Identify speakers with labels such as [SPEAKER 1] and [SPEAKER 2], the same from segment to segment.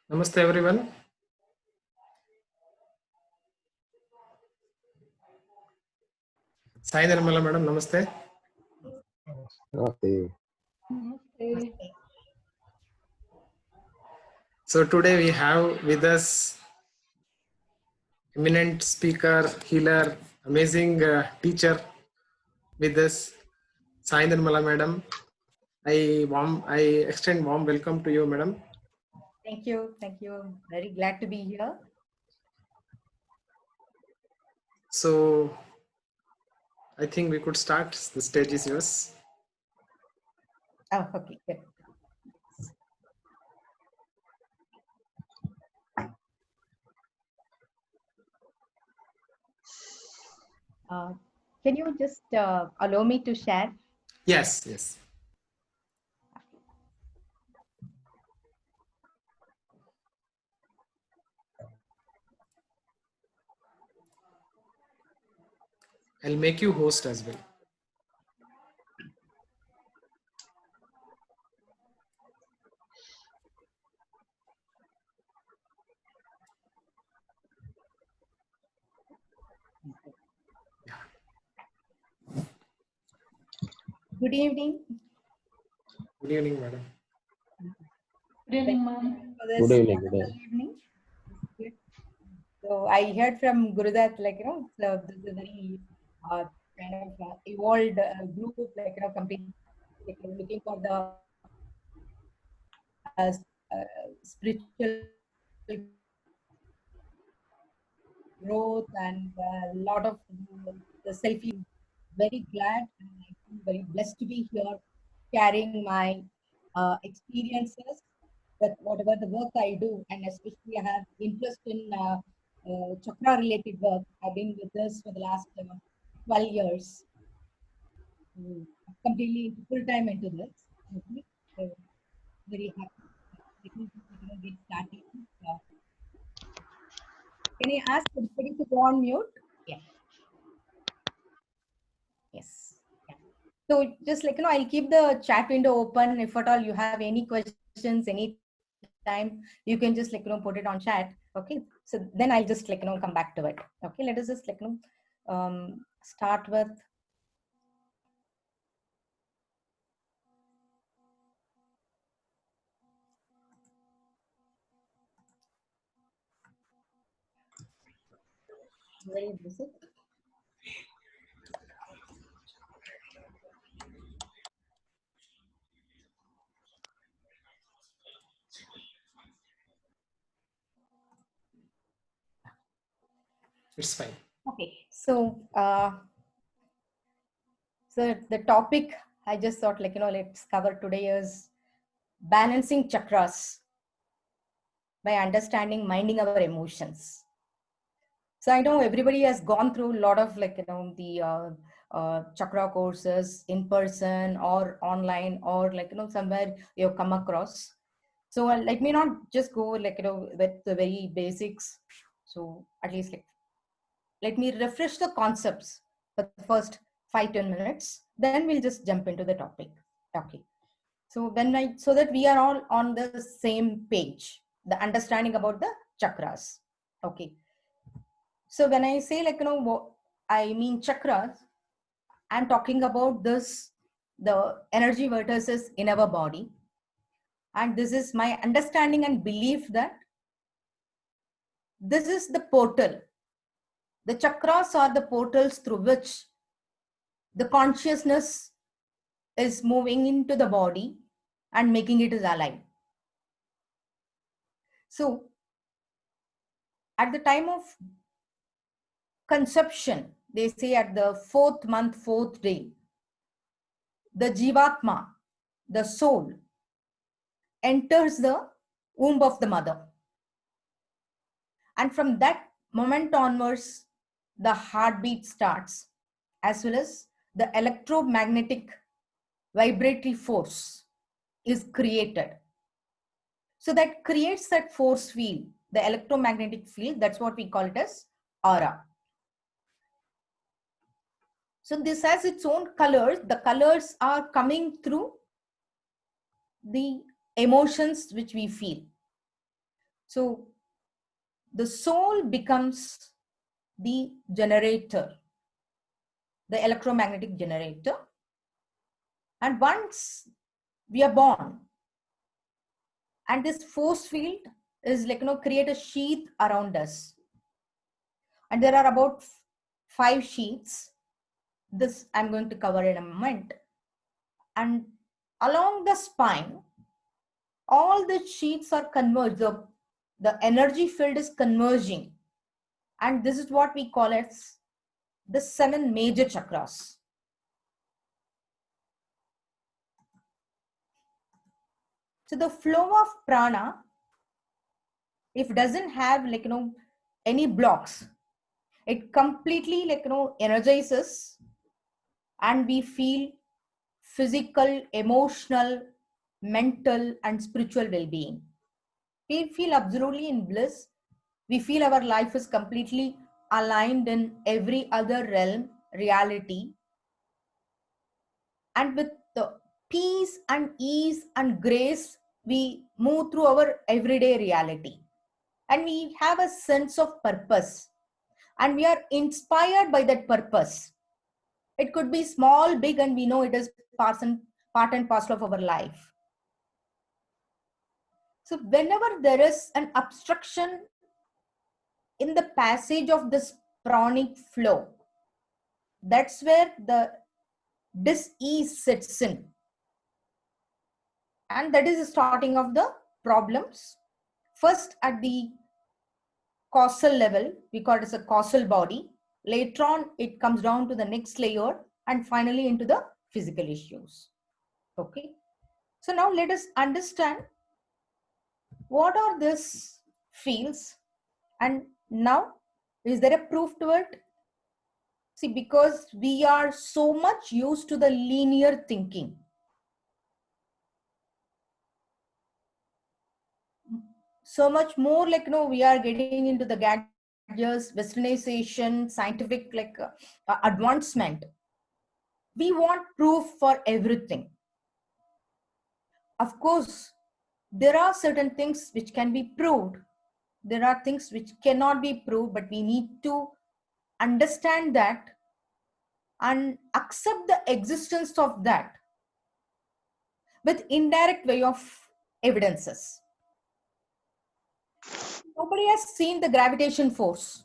[SPEAKER 1] Namaste everyone. Saainirmala madam, namaste.
[SPEAKER 2] Okay.
[SPEAKER 1] So today we have with us eminent speaker, healer, amazing teacher with us, Saainirmala madam. I extend warm welcome to you, madam.
[SPEAKER 3] Thank you. Thank you. Very glad to be here.
[SPEAKER 1] So I think we could start. The stage is yours.
[SPEAKER 3] Oh, okay, good. Can you just allow me to share?
[SPEAKER 1] Yes. I'll make you host as well.
[SPEAKER 3] Good evening.
[SPEAKER 1] Good evening, madam.
[SPEAKER 4] Good evening, ma'am.
[SPEAKER 2] Good evening. Good
[SPEAKER 3] Good evening. So I heard from Gurudutt, so this is a very kind of evolved group, completely looking for the spiritual growth and a lot of the selfie. Very glad and I feel very blessed to be here, sharing my experiences with whatever the work I do, and especially I have interest in chakra related work. I've been with this for the last 12 years. Completely full time into this. Okay. So very happy. Let me just get started. Can I ask everybody to go on mute? Yeah. Yes. Yeah. So just I'll keep the chat window open. If at all you have any questions, any time, you can just put it on chat. Okay. So then I'll just come back to it. Okay. Let us just start with. Very basic.
[SPEAKER 1] It's fine.
[SPEAKER 3] Okay. So the topic I just thought let's cover today is balancing chakras by understanding minding our emotions. So I know everybody has gone through a lot of the chakra courses in person or online or somewhere you've come across. So let me not just go with the very basics. So at least let me refresh the concepts for the first 5-10 minutes. Then we'll just jump into the topic. Okay. So so that we are all on the same page, the understanding about the chakras. Okay. So when I say what I mean chakras, I'm talking about the energy vertices in our body. And this is my understanding and belief that this is the portal. The chakras are the portals through which the consciousness is moving into the body and making it is alive. So at the time of conception, they say at the 4th month, 4th day, the Jivatma, the soul, enters the womb of the mother. And from that moment onwards, the heartbeat starts, as well as the electromagnetic vibratory force is created. So that creates that force field, the electromagnetic field. That's what we call it as aura. So this has its own colors. The colors are coming through the emotions which we feel. So the soul becomes the generator, the electromagnetic generator. And once we are born, and this force field is like, create a sheath around us. And there are about 5 sheaths. This I'm going to cover in a moment. And along the spine, all the sheaths are converged. The energy field is converging. And this is what we call as the 7 major chakras. So the flow of prana, if doesn't have any blocks, it completely energizes, and we feel physical, emotional, mental, and spiritual well-being. We feel absolutely in bliss. We feel our life is completely aligned in every other realm, reality. And with the peace and ease and grace, we move through our everyday reality. And we have a sense of purpose. And we are inspired by that purpose. It could be small, big, and we know it is part and parcel of our life. So whenever there is an obstruction in the passage of this pranic flow, that's where the dis-ease sets in. And that is the starting of the problems. First at the causal level, we call it as a causal body. Later on, it comes down to the next layer and finally into the physical issues. Okay. So now let us understand what are these fields, and now is there a proof to it? See, because we are so much used to the linear thinking. So much more we are getting into the gadgets, westernization, scientific advancement. We want proof for everything. Of course, there are certain things which can be proved. There are things which cannot be proved, but we need to understand that and accept the existence of that with indirect way of evidences. Nobody has seen the gravitation force.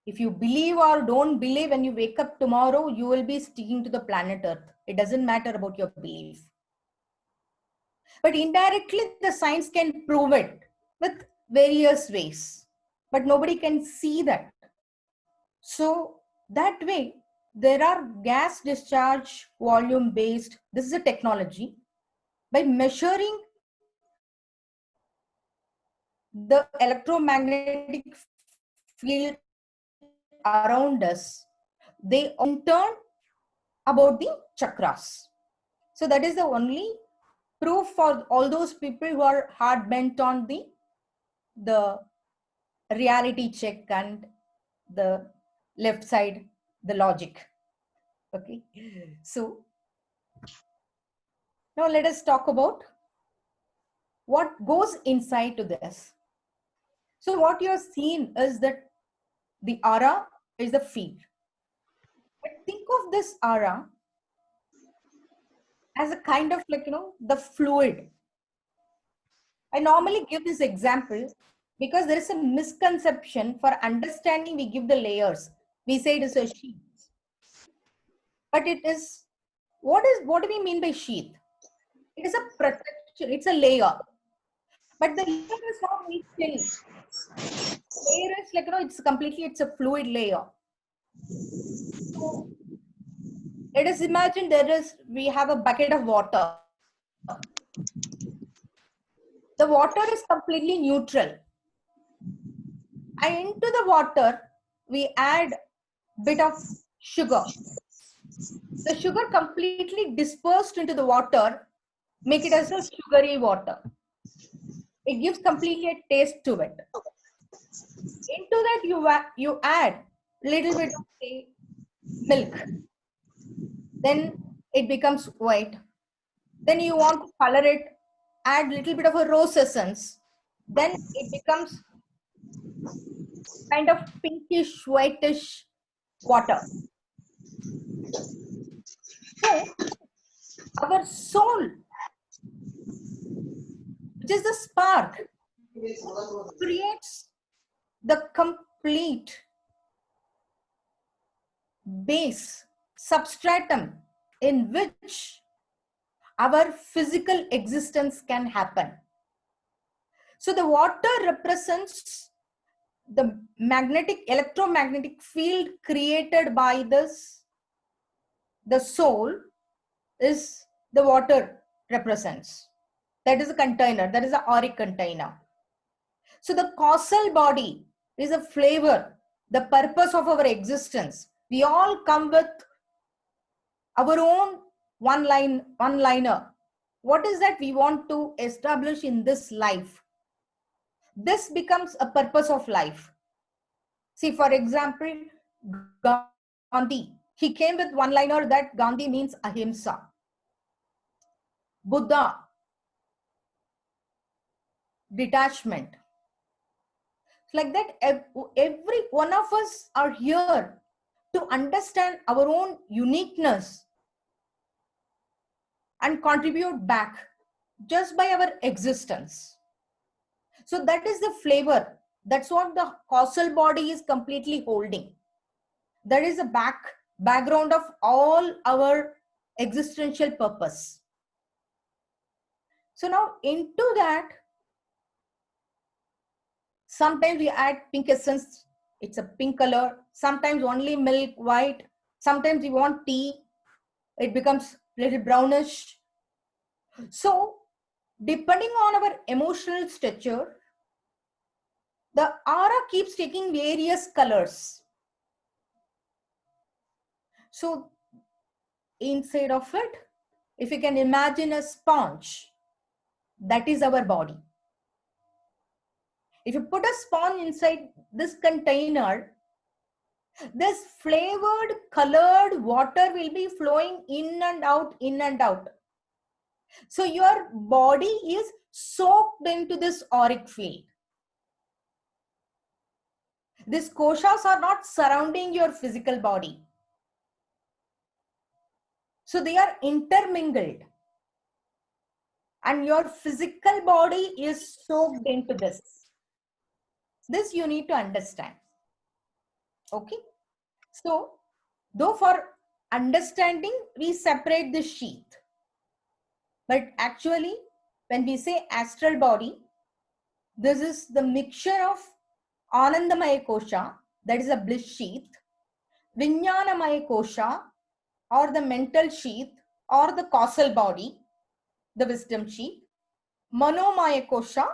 [SPEAKER 3] If you believe or don't believe, when you wake up tomorrow, you will be sticking to the planet Earth. It doesn't matter about your belief. But indirectly, the science can prove it with various ways. But nobody can see that. So that way, there are gas discharge volume based. This is a technology. By measuring the electromagnetic field around us, they in turn about the chakras. So that is the only proof for all those people who are hard bent on the reality check and the left side, the logic. Okay. So now let us talk about what goes inside to this. So what you're seeing is that the aura is the field. But think of this aura as a kind of the fluid. I normally give this example because there is a misconception. For understanding, we give the layers. We say it is a sheath. But it is, what do we mean by sheath? It is a protection, it's a layer. But the layer is not very thin. Layer is it's a fluid layer. So let us imagine we have a bucket of water. The water is completely neutral. And into the water, we add bit of sugar. The sugar completely dispersed into the water, make it as a sugary water. It gives completely a taste to it. Into that you add little bit of say, milk. Then it becomes white. Then you want to color it. add little bit of a rose essence, then it becomes kind of pinkish, whitish water. So our soul, which is the spark, creates the complete base, substratum in which our physical existence can happen. So the water represents the electromagnetic field created by this. The soul is the water represents. That is a container, that is an auric container. So the causal body is a flavor, the purpose of our existence. We all come with our own one-liner. What is that we want to establish in this life? This becomes a purpose of life. See, for example, Gandhi. He came with one-liner that Gandhi means ahimsa. Buddha, detachment. Like that, every one of us are here to understand our own uniqueness and contribute back just by our existence. So that is the flavor. That's what the causal body is completely holding. That is the background of all our existential purpose. So now into that, sometimes we add pink essence. It's a pink color. Sometimes only milk, white. Sometimes we want tea. It becomes a little brownish. So depending on our emotional stature, the aura keeps taking various colors. So inside of it, if you can imagine a sponge, that is our body. If you put a sponge inside this container, this flavored, colored water will be flowing in and out, in and out. So your body is soaked into this auric field. These koshas are not surrounding your physical body. So they are intermingled. And your physical body is soaked into this. This you need to understand. Okay. So, though for understanding, we separate the sheath. But actually, when we say astral body, this is the mixture of Anandamaya Kosha, that is a bliss sheath, Vijnanamaya Kosha, or the mental sheath, or the causal body, the wisdom sheath, Manomaya Kosha,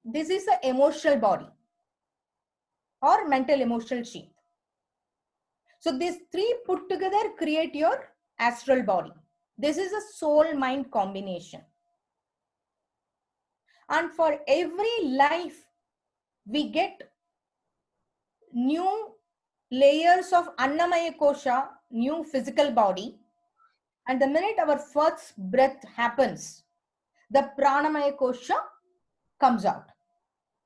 [SPEAKER 3] this is the emotional body, or mental emotional sheath. So these three put together create your astral body. This is a soul-mind combination. And for every life, we get new layers of Annamaya Kosha, new physical body. And the minute our first breath happens, the Pranamaya Kosha comes out.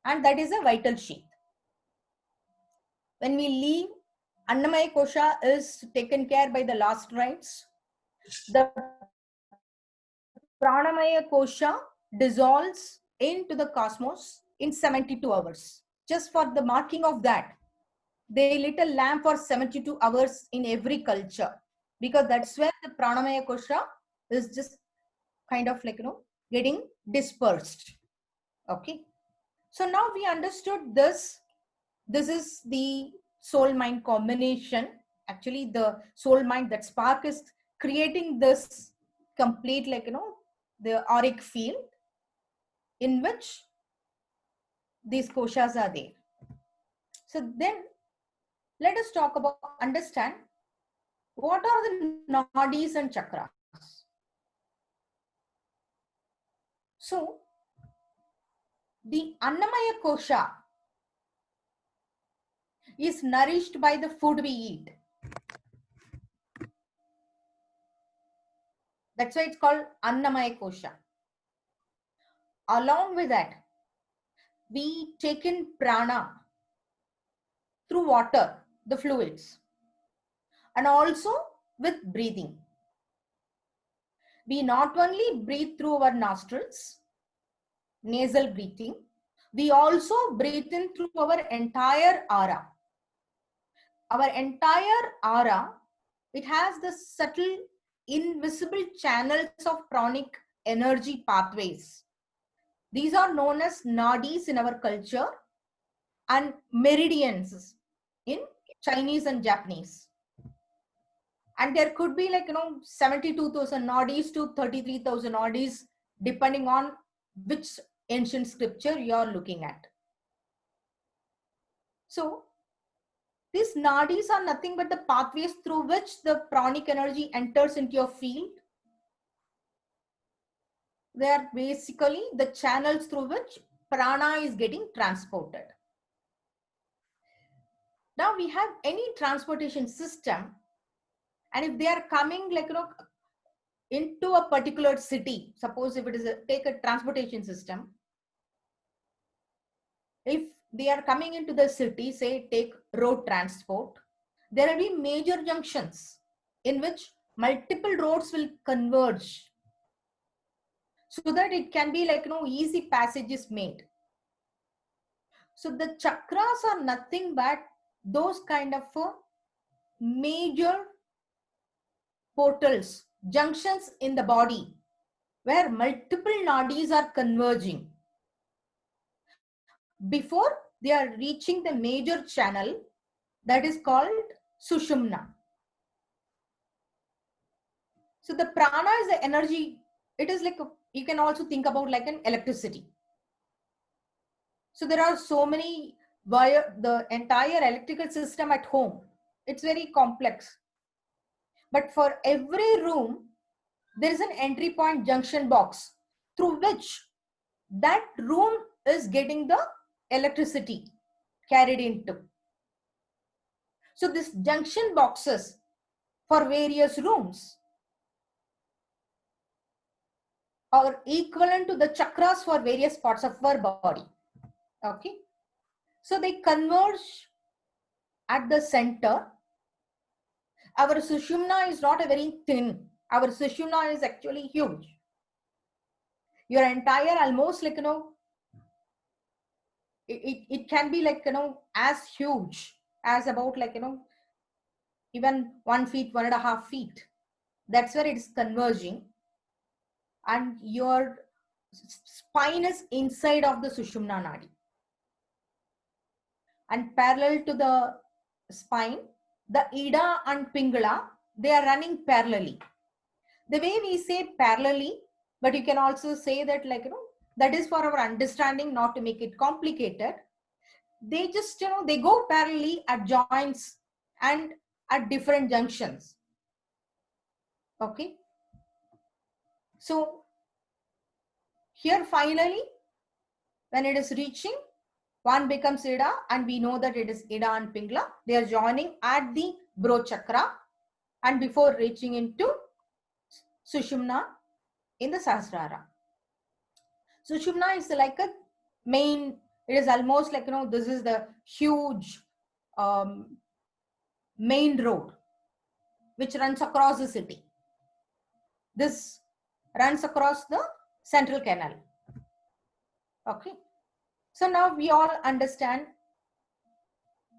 [SPEAKER 3] And that is a vital sheath. When we leave, Annamaya Kosha is taken care by the last rites. The Pranamaya Kosha dissolves into the cosmos in 72 hours. Just for the marking of that, they lit a lamp for 72 hours in every culture, because that's where the Pranamaya Kosha is just kind of like, getting dispersed. Okay. So now we understood this. This is the soul-mind combination. Actually, the soul-mind, that spark is creating this complete, the auric field in which these koshas are there. So then let us talk about, understand what are the nadis and chakras. So the Annamaya Kosha is nourished by the food we eat. That's why it's called Annamaya Kosha. Along with that, we take in prana through water, the fluids, and also with breathing. We not only breathe through our nostrils, nasal breathing, we also breathe in through our entire aura. Our entire aura, it has the subtle, invisible channels of pranic energy pathways. These are known as nadis in our culture and meridians in Chinese and Japanese. And there could be 72,000 nadis to 33,000 nadis depending on which ancient scripture you are looking at. So these nadis are nothing but the pathways through which the pranic energy enters into your field. They are basically the channels through which prana is getting transported. Now we have any transportation system, and if they are coming into a particular city, suppose if it is take a transportation system, if they are coming into the city, say take road transport, there will be major junctions in which multiple roads will converge so that it can be easy passages made. So the chakras are nothing but those kind of major portals, junctions in the body where multiple nadis are converging before they are reaching the major channel that is called Sushumna. So the prana is the energy. It is you can also think about like an electricity. So there are so many wire, the entire electrical system at home, it's very complex. But for every room, there is an entry point junction box through which that room is getting the electricity carried into. So these junction boxes for various rooms are equivalent to the chakras for various parts of our body. Okay. So they converge at the center. Our Sushumna is not a very thin. Our Sushumna is actually huge. Your entire almost it can be as huge as about even 1 feet, 1.5 feet. That's where it is converging. And your spine is inside of the Sushumna Nadi. And parallel to the spine, the Ida and Pingala, they are running parallelly. The way we say parallelly, but you can also say that that is for our understanding, not to make it complicated. They just, they go parallelly at joints and at different junctions. Okay. So here finally, when it is reaching, one becomes Ida, and we know that it is Ida and Pingala. They are joining at the Bro Chakra and before reaching into Sushumna in the Sahasrara. Sushumna is like a main, it is almost this is the huge main road which runs across the city. This runs across the central canal. Okay. So now we all understand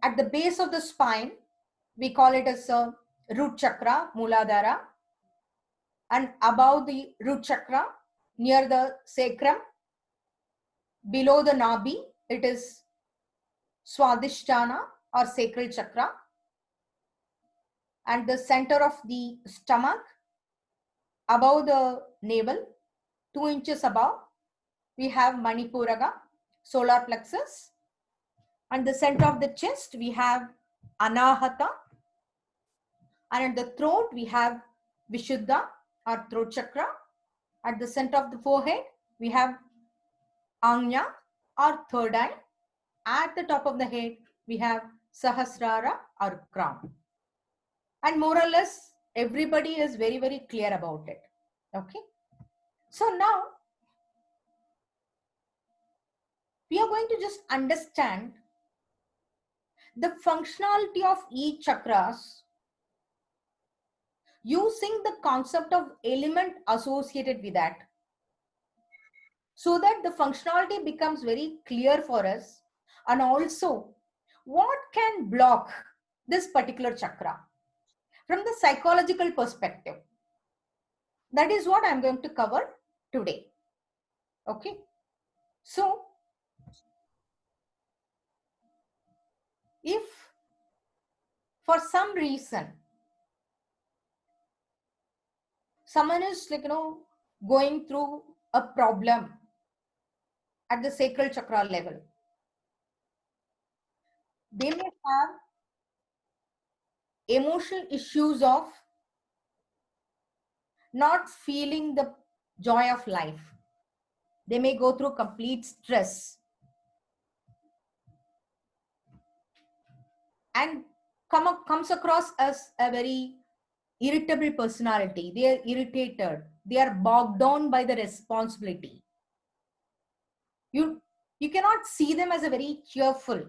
[SPEAKER 3] at the base of the spine, we call it as a root chakra, Muladhara. And above the root chakra, near the sacrum, below the Nabi, it is Swadhisthana or sacral chakra. And the center of the stomach, above the navel, 2 inches above, we have Manipuraga, solar plexus. And the center of the chest, we have Anahata. And at the throat, we have Vishuddha or throat chakra. At the center of the forehead, we have Anya or third eye. At the top of the head, we have Sahasrara or crown. And more or less, everybody is very, very clear about it. Okay. So now, we are going to just understand the functionality of each chakras using the concept of element associated with that, so that the functionality becomes very clear for us, and also what can block this particular chakra from the psychological perspective. That is what I'm going to cover today. Okay. So if for some reason someone is going through a problem at the sacral chakra level, they may have emotional issues of not feeling the joy of life. They may go through complete stress and comes across as a very irritable personality. They are irritated. They are bogged down by the responsibility. You cannot see them as a very cheerful,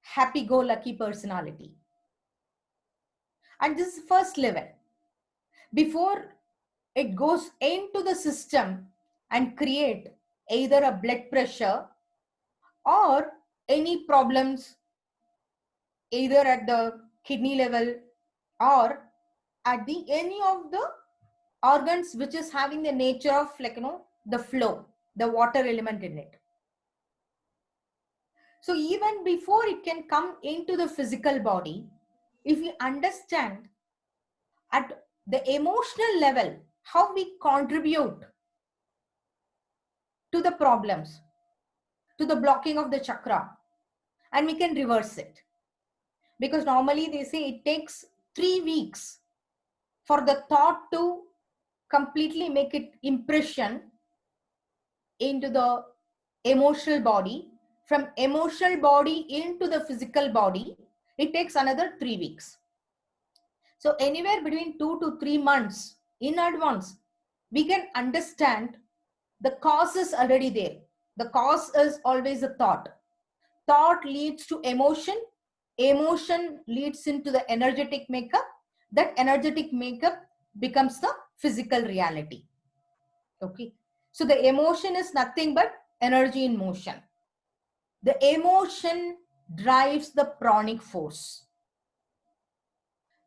[SPEAKER 3] happy-go-lucky personality. And this is first level. Before it goes into the system and create either a blood pressure or any problems either at the kidney level or at the any of the organs which is having the nature of the flow, the water element in it. So even before it can come into the physical body, if we understand at the emotional level how we contribute to the problems, to the blocking of the chakra, and we can reverse it. Because normally they say it takes 3 weeks for the thought to completely make it impression into the emotional body. From emotional body into the physical body, it takes another 3 weeks. So anywhere between 2 to 3 months in advance, we can understand the cause is already there. The cause is always a thought. Thought leads to emotion. Emotion leads into the energetic makeup. That energetic makeup becomes the physical reality. Okay. So the emotion is nothing but energy in motion. The emotion drives the pranic force.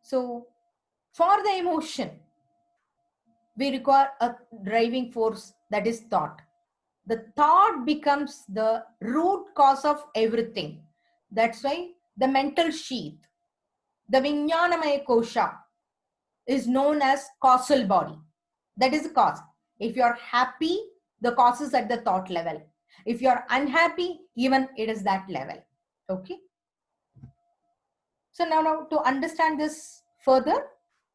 [SPEAKER 3] So for the emotion, we require a driving force, that is thought. The thought becomes the root cause of everything. That's why the mental sheath, the Vijnanamaya Kosha, is known as causal body. That is the cause. If you're happy, the cause is at the thought level. If you're unhappy, even it is that level. Okay. So now to understand this further,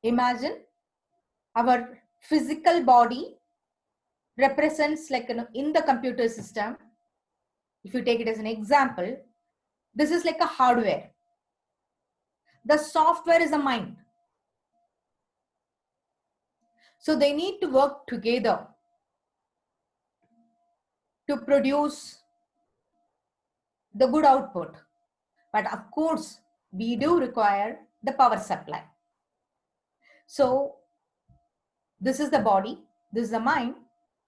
[SPEAKER 3] imagine our physical body represents in the computer system. If you take it as an example, this is like a hardware. The software is a mind. So they need to work together to produce the good output. But of course, we do require the power supply. So this is the body, this is the mind.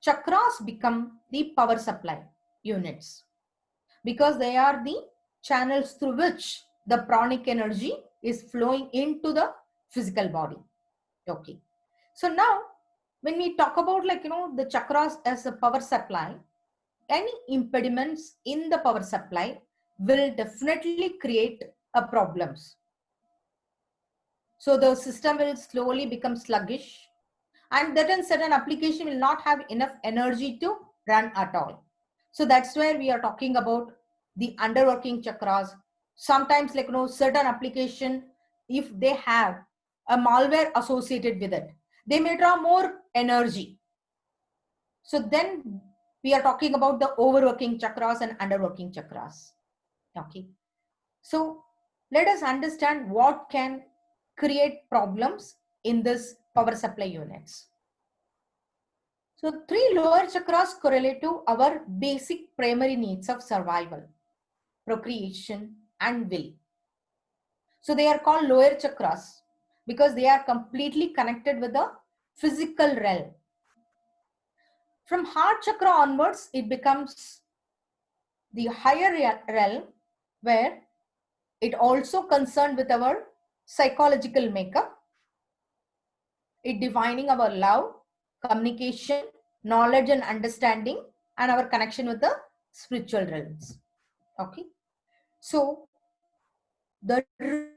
[SPEAKER 3] Chakras become the power supply units because they are the channels through which the pranic energy is flowing into the physical body. Okay. So now when we talk about the chakras as a power supply, any impediments in the power supply will definitely create a problems. So the system will slowly become sluggish, and that in certain application will not have enough energy to run at all. So that's where we are talking about the underworking chakras. Sometimes certain application, if they have a malware associated with it, they may draw more energy. So then we are talking about the overworking chakras and underworking chakras. Okay. So let us understand what can create problems in this power supply units. So 3 lower chakras correlate to our basic primary needs of survival, procreation, and will. So they are called lower chakras because they are completely connected with the physical realm. From heart chakra onwards, it becomes the higher realm where it also concerned with our psychological makeup, it defining our love, communication, knowledge and understanding, and our connection with the spiritual realms. Okay. So the root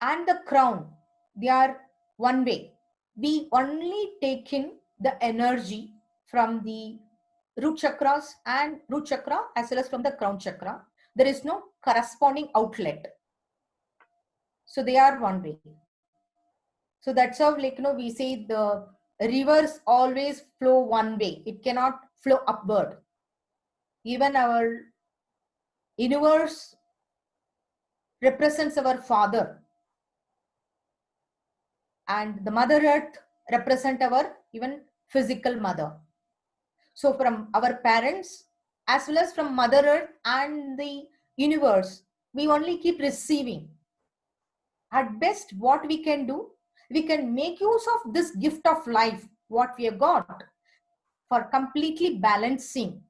[SPEAKER 3] and the crown, they are one way. We only take in the energy from the root chakras and root chakra as well as from the crown chakra. There is no corresponding outlet. So they are one way. So that's how, like, we say the rivers always flow one way. It cannot flow upward. Even our universe represents our father, and the mother earth represent our even physical mother. So from our parents as well as from mother earth and the universe, we only keep receiving. At best, what we can do, we can make use of this gift of life, what we have got, for completely balancing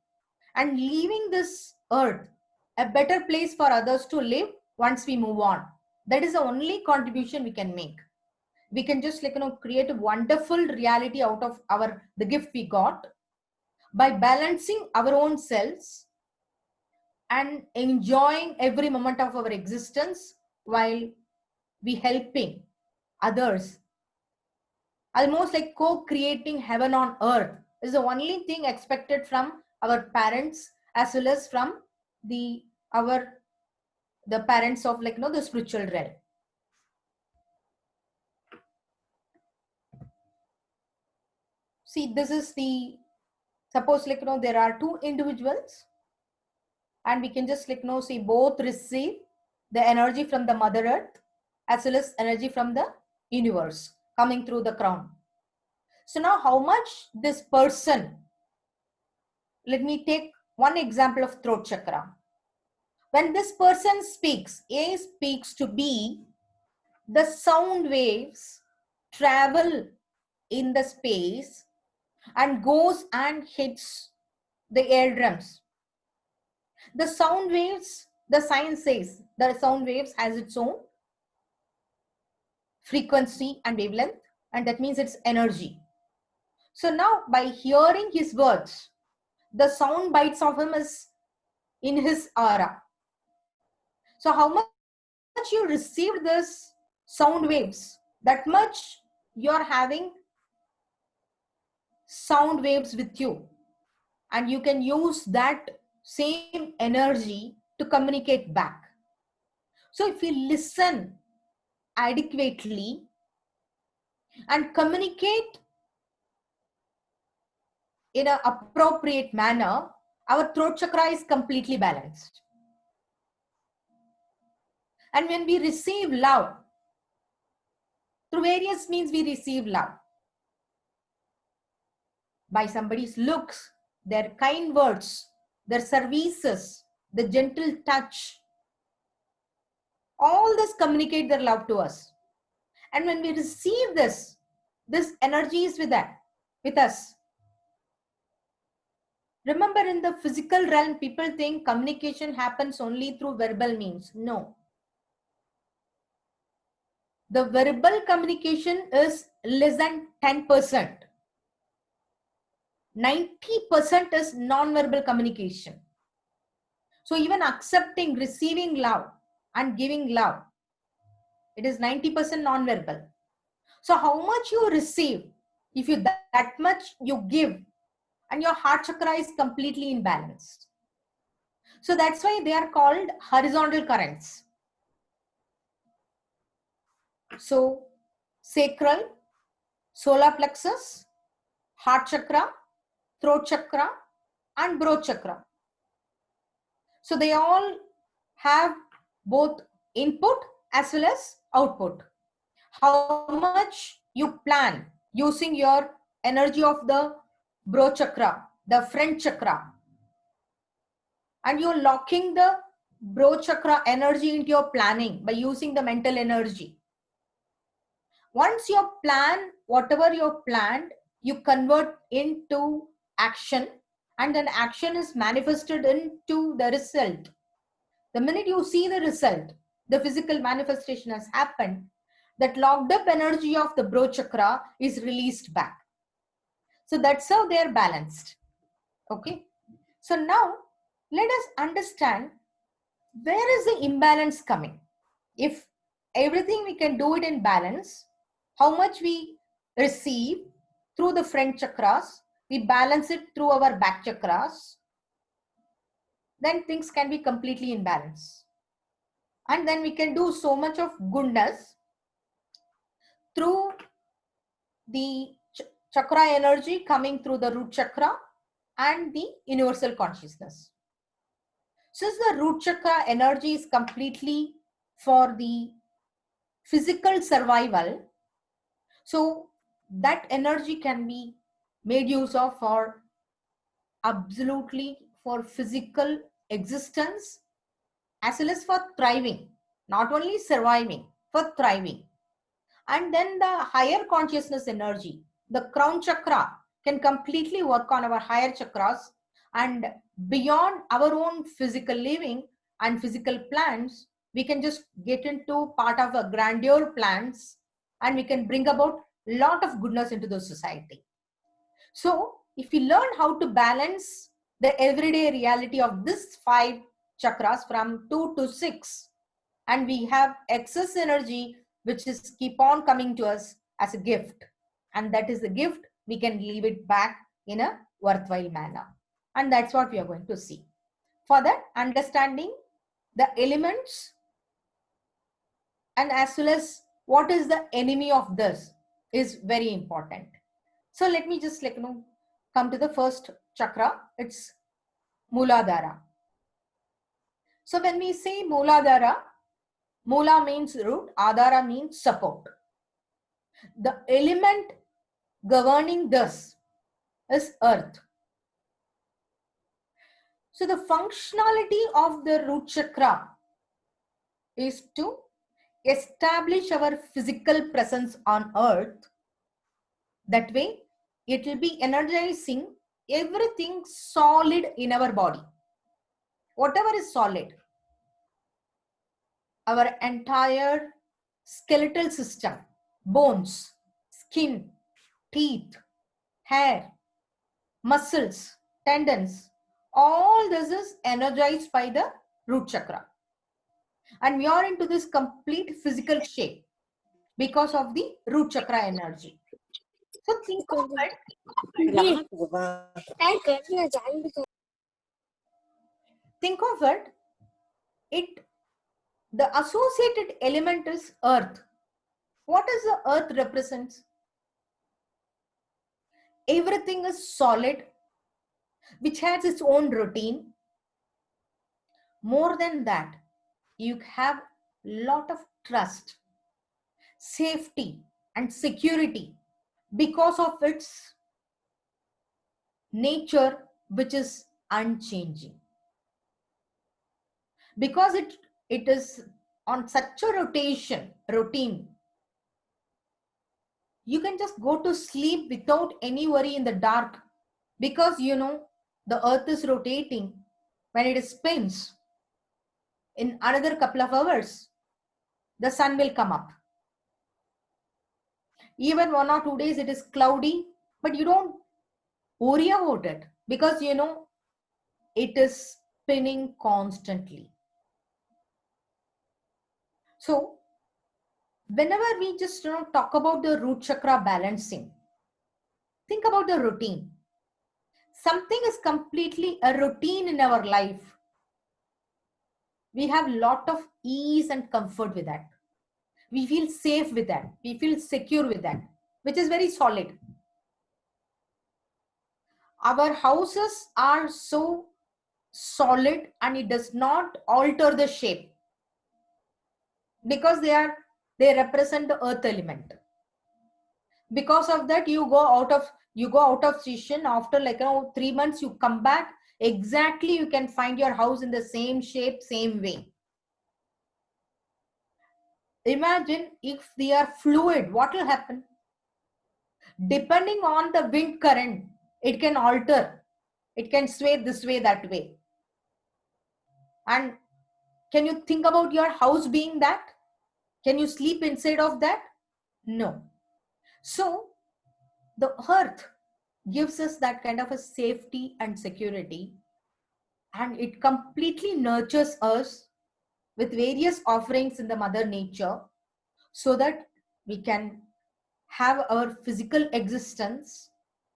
[SPEAKER 3] and leaving this earth a better place for others to live once we move on. That is the only contribution we can make. We can just, like, create a wonderful reality out of the gift we got by balancing our own selves and enjoying every moment of our existence while we helping others. Almost like co-creating heaven on earth is the only thing expected from our parents as well as from the parents of, like, the spiritual realm. See, this is the, suppose, like, there are two individuals and we can just, like, see, both receive the energy from the mother earth as well as energy from the universe coming through the crown. So now how much this person, let me take one example of throat chakra. When this person speaks, A speaks to B, the sound waves travel in the space and goes and hits the eardrums. The sound waves, the science says, the sound waves has its own frequency and wavelength, and that means it's energy. So now by hearing his words, the sound bites of him is in his aura. So how much you received this sound waves, that much you're having sound waves with you, and you can use that same energy to communicate back. So if you listen adequately and communicate in an appropriate manner, our throat chakra is completely balanced. And when we receive love, through various means we receive love. By somebody's looks, their kind words, their services, the gentle touch. All this communicate their love to us. And when we receive this energy is with us. Remember, in the physical realm, people think communication happens only through verbal means. No. The verbal communication is less than 10%. 90% is non-verbal communication. So even accepting, receiving love and giving love, it is 90% non-verbal. So how much you receive, if you that much you give, and your heart chakra is completely in balance. So that's why they are called horizontal currents. So sacral, solar plexus, heart chakra, throat chakra, and broad chakra. So they all have both input as well as output. How much you plan using your energy of the bro chakra, the front chakra, and you're locking the bro chakra energy into your planning by using the mental energy. Once you plan, whatever you planned, you convert into action, and then action is manifested into the result. The minute you see the result, the physical manifestation has happened, that locked up energy of the bro chakra is released back. So that's how they are balanced. Okay. So now let us understand where is the imbalance coming. If everything we can do it in balance, how much we receive through the front chakras, we balance it through our back chakras, then things can be completely in balance. And then we can do so much of goodness through the chakra energy coming through the root chakra and the universal consciousness. Since the root chakra energy is completely for the physical survival, so that energy can be made use of for absolutely for physical existence as well as for thriving, not only surviving, for thriving. And then the higher consciousness energy, the crown chakra, can completely work on our higher chakras, and beyond our own physical living and physical plans, we can just get into part of a grandeur plans, and we can bring about a lot of goodness into the society. So if we learn how to balance the everyday reality of this 5 chakras from 2 to 6, and we have excess energy which is keep on coming to us as a gift, and that is the gift, we can leave it back in a worthwhile manner. And that's what we are going to see. For that, understanding the elements and as well as what is the enemy of this is very important. So let me just come to the first chakra. It's Mooladhara. So when we say Mooladhara, Moola means root, Adhara means support. The element governing this is earth. So the functionality of the root chakra is to establish our physical presence on earth. That way, it will be energizing everything solid in our body. Whatever is solid, our entire skeletal system, bones, skin, teeth, hair, muscles, tendons, all this is energized by the root chakra. And we are into this complete physical shape because of the root chakra energy. So think of it, the associated element is earth. What does the earth represents? Everything is solid, which has its own routine. More than that, you have lot of trust, safety and security because of its nature, which is unchanging. Because it is on such a routine, you can just go to sleep without any worry in the dark, because the earth is rotating. When it spins, in another couple of hours, the sun will come up. Even 1 or 2 days it is cloudy, but you don't worry about it because it is spinning constantly. So whenever we just talk about the root chakra balancing, think about the routine. Something is completely a routine in our life. We have a lot of ease and comfort with that. We feel safe with that. We feel secure with that, which is very solid. Our houses are so solid and it does not alter the shape because they represent the earth element. Because of that, you go out of session. After 3 months, you come back. Exactly, you can find your house in the same shape, same way. Imagine if they are fluid, what will happen? Depending on the wind current, it can alter. It can sway this way, that way. And can you think about your house being that? Can you sleep inside of that? No. So the earth gives us that kind of a safety and security, and it completely nurtures us with various offerings in the mother nature, so that we can have our physical existence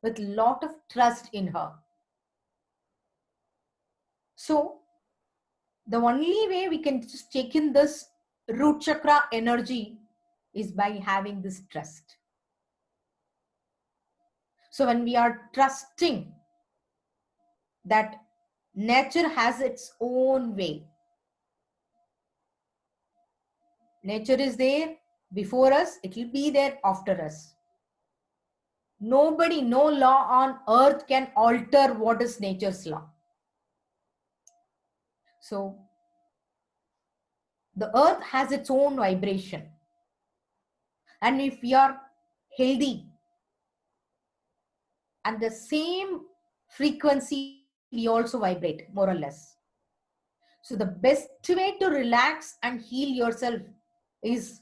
[SPEAKER 3] with lot of trust in her. So the only way we can just take in this root chakra energy is by having this trust. So when we are trusting that nature has its own way, nature is there before us, it will be there after us. Nobody, no law on earth can alter what is nature's law. So the earth has its own vibration. And if we are healthy, and the same frequency, we also vibrate more or less. So the best way to relax and heal yourself is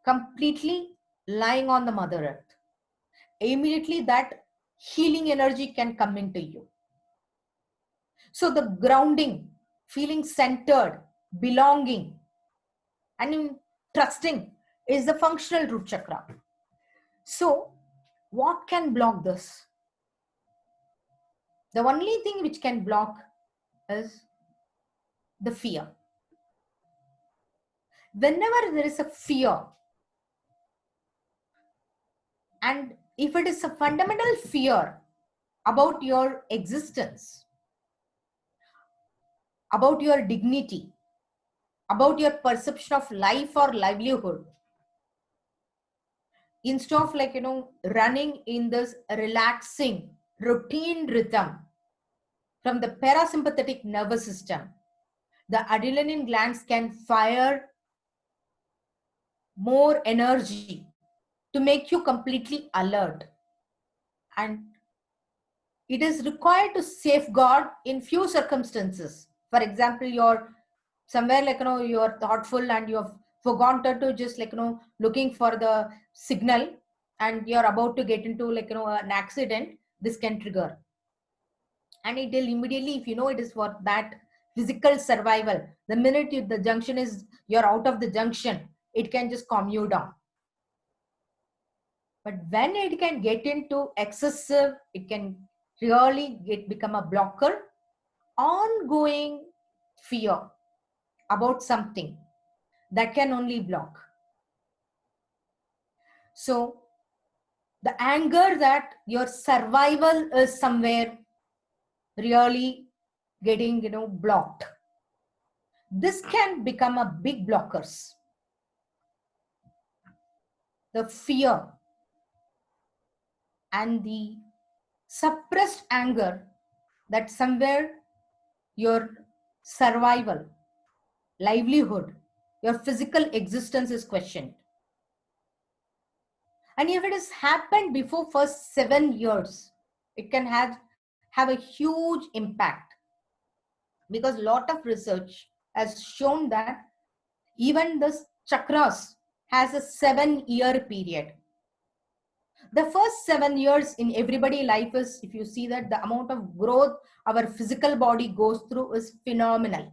[SPEAKER 3] completely lying on the Mother Earth. Immediately that healing energy can come into you. So the grounding, feeling centered, belonging, and in trusting is the functional root chakra. So what can block this? The only thing which can block is the fear. Whenever there is a fear, and if it is a fundamental fear about your existence, about your dignity, about your perception of life or livelihood, instead of running in this relaxing routine rhythm from the parasympathetic nervous system, the adrenaline glands can fire more energy to make you completely alert. And it is required to safeguard in few circumstances. For example, you're somewhere you're thoughtful and you have forgotten to just looking for the signal, and you're about to get into an accident. This can trigger, and it will immediately, if it is for that physical survival, the minute the junction is, you're out of the junction, it can just calm you down. But when it can get into excessive, it can really become a blocker. Ongoing fear about something that can only block. So the anger that your survival is somewhere really getting blocked, this can become a big blockers. The fear and the suppressed anger that somewhere your survival, livelihood, your physical existence is questioned. And if it has happened before first 7 years, it can have a huge impact, because a lot of research has shown that even the chakras has a 7-year period. The first 7 years in everybody life is, if you see that the amount of growth our physical body goes through is phenomenal.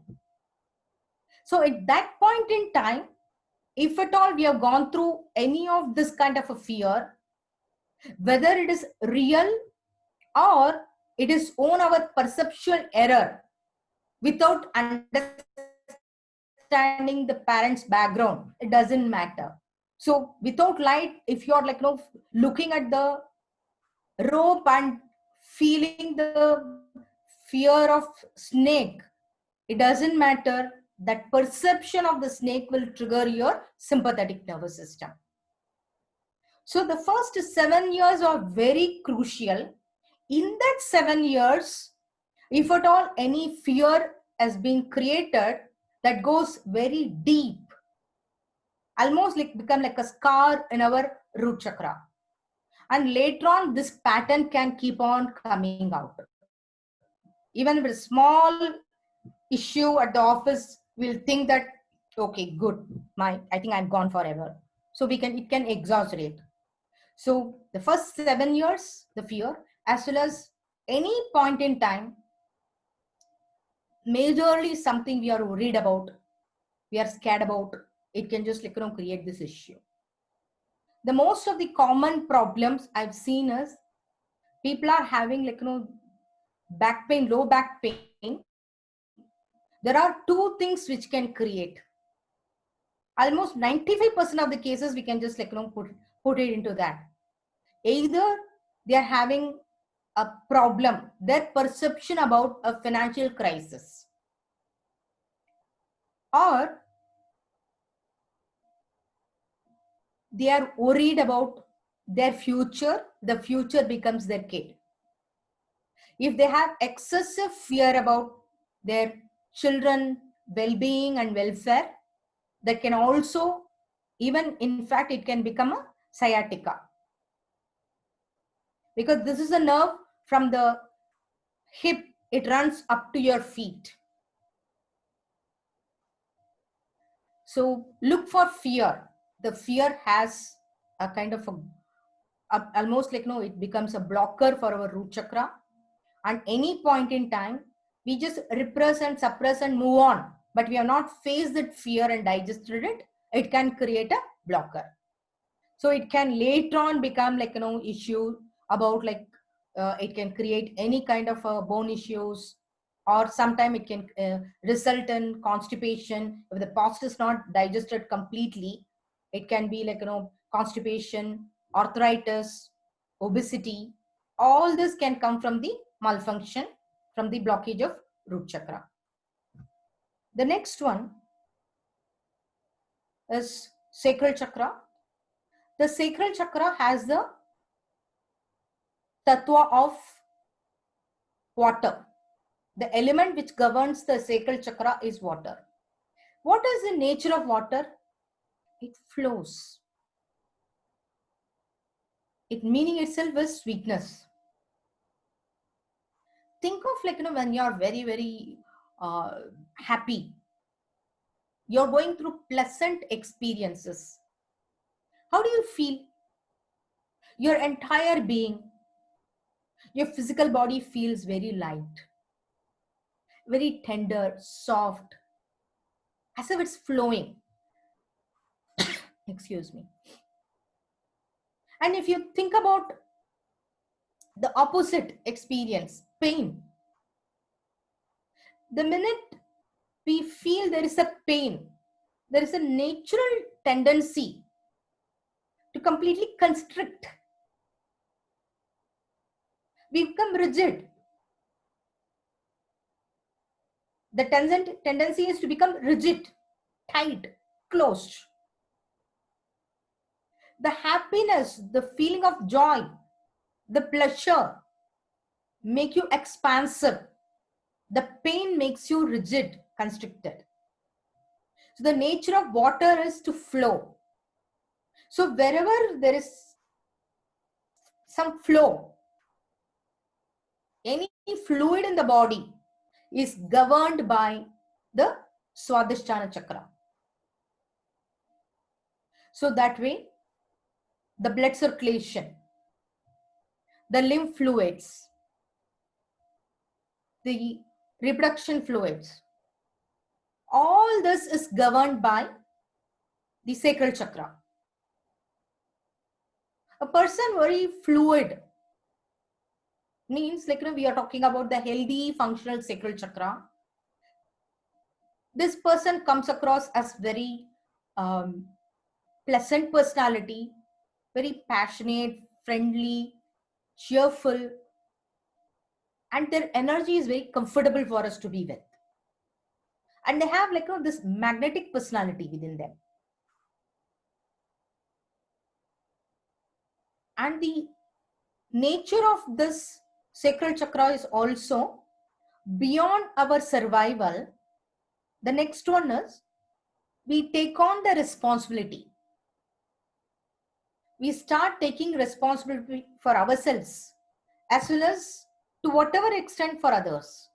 [SPEAKER 3] So at that point in time, if at all we have gone through any of this kind of a fear, whether it is real or it is on our perceptual error, without understanding the parents' background, it doesn't matter. So without light, if you're looking at the rope and feeling the fear of snake, it doesn't matter. That perception of the snake will trigger your sympathetic nervous system. So the first 7 years are very crucial. In that 7 years, if at all any fear has been created, that goes very deep, almost like become like a scar in our root chakra. And later on, this pattern can keep on coming out. Even with a small issue at the office, we'll think that, okay, good, I think I'm gone forever. So it can exaggerate. So the first 7 years, the fear, as well as any point in time, majorly something we are worried about, we are scared about, it can just create this issue. The most of the common problems I've seen is people are having back pain, low back pain. There are two things which can create. Almost 95% of the cases we can just put it into that. Either they are having a problem, their perception about a financial crisis, or they are worried about their future, the future becomes their kid. If they have excessive fear about their children well-being and welfare, that can also, even in fact, it can become a sciatica, because this is a nerve from the hip, it runs up to your feet. So look for fear. The fear has a kind of almost it becomes a blocker for our root chakra. And any point in time, we just repress and suppress and move on, but we have not faced that fear and digested it. It can create a blocker. So it can later on become issue about it can create any kind of bone issues, or sometime it can result in constipation. If the past is not digested completely, it can be constipation, arthritis, obesity. All this can come from the malfunction, from the blockage of root chakra. The next one is sacral chakra. The sacral chakra has the tattva of water. The element which governs the sacral chakra is water. What is the nature of water? It flows. It meaning itself is sweetness. Think of when you are very, very happy. You're going through pleasant experiences. How do you feel? Your entire being, your physical body feels very light, very tender, soft, as if it's flowing. Excuse me. And if you think about the opposite experience, pain, the minute we feel there is a pain, there is a natural tendency to completely constrict. We become rigid. The tendency is to become rigid, tight, closed. The happiness, the feeling of joy, the pleasure make you expansive. The pain makes you rigid, constricted. So the nature of water is to flow. So wherever there is some flow, any fluid in the body is governed by the Swadhisthana chakra. So that way, the blood circulation, the lymph fluids, the reproduction fluids, all this is governed by the sacral chakra. A person very fluid means we are talking about the healthy functional sacral chakra. This person comes across as very pleasant personality, very passionate, friendly, cheerful, and their energy is very comfortable for us to be with. And they have this magnetic personality within them. And the nature of this sacral chakra is also beyond our survival. The next one is we take on the responsibility. We start taking responsibility for ourselves as well as to whatever extent for others.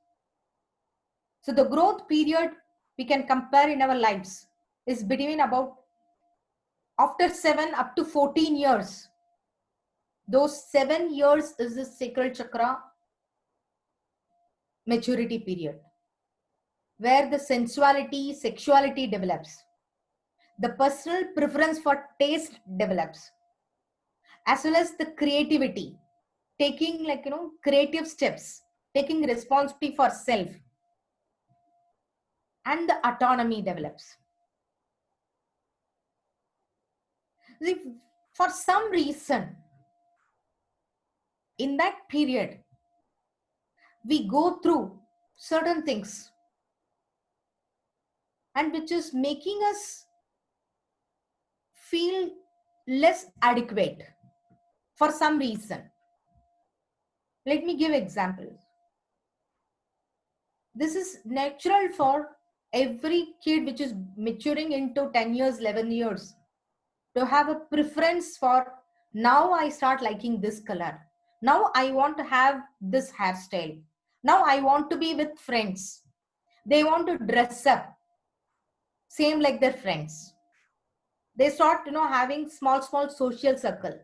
[SPEAKER 3] So the growth period we can compare in our lives is between about after 7 up to 14 years. Those 7 years is the sacral chakra maturity period, where the sensuality, sexuality develops. The personal preference for taste develops, as well as the creativity, taking creative steps, taking responsibility for self, and the autonomy develops. If for some reason in that period we go through certain things and which is making us feel less adequate for some reason. Let me give examples. This is natural for every kid which is maturing into 10 years, 11 years to have a preference for, now I start liking this color. Now I want to have this hairstyle. Now I want to be with friends. They want to dress up same like their friends. They start having small social circle.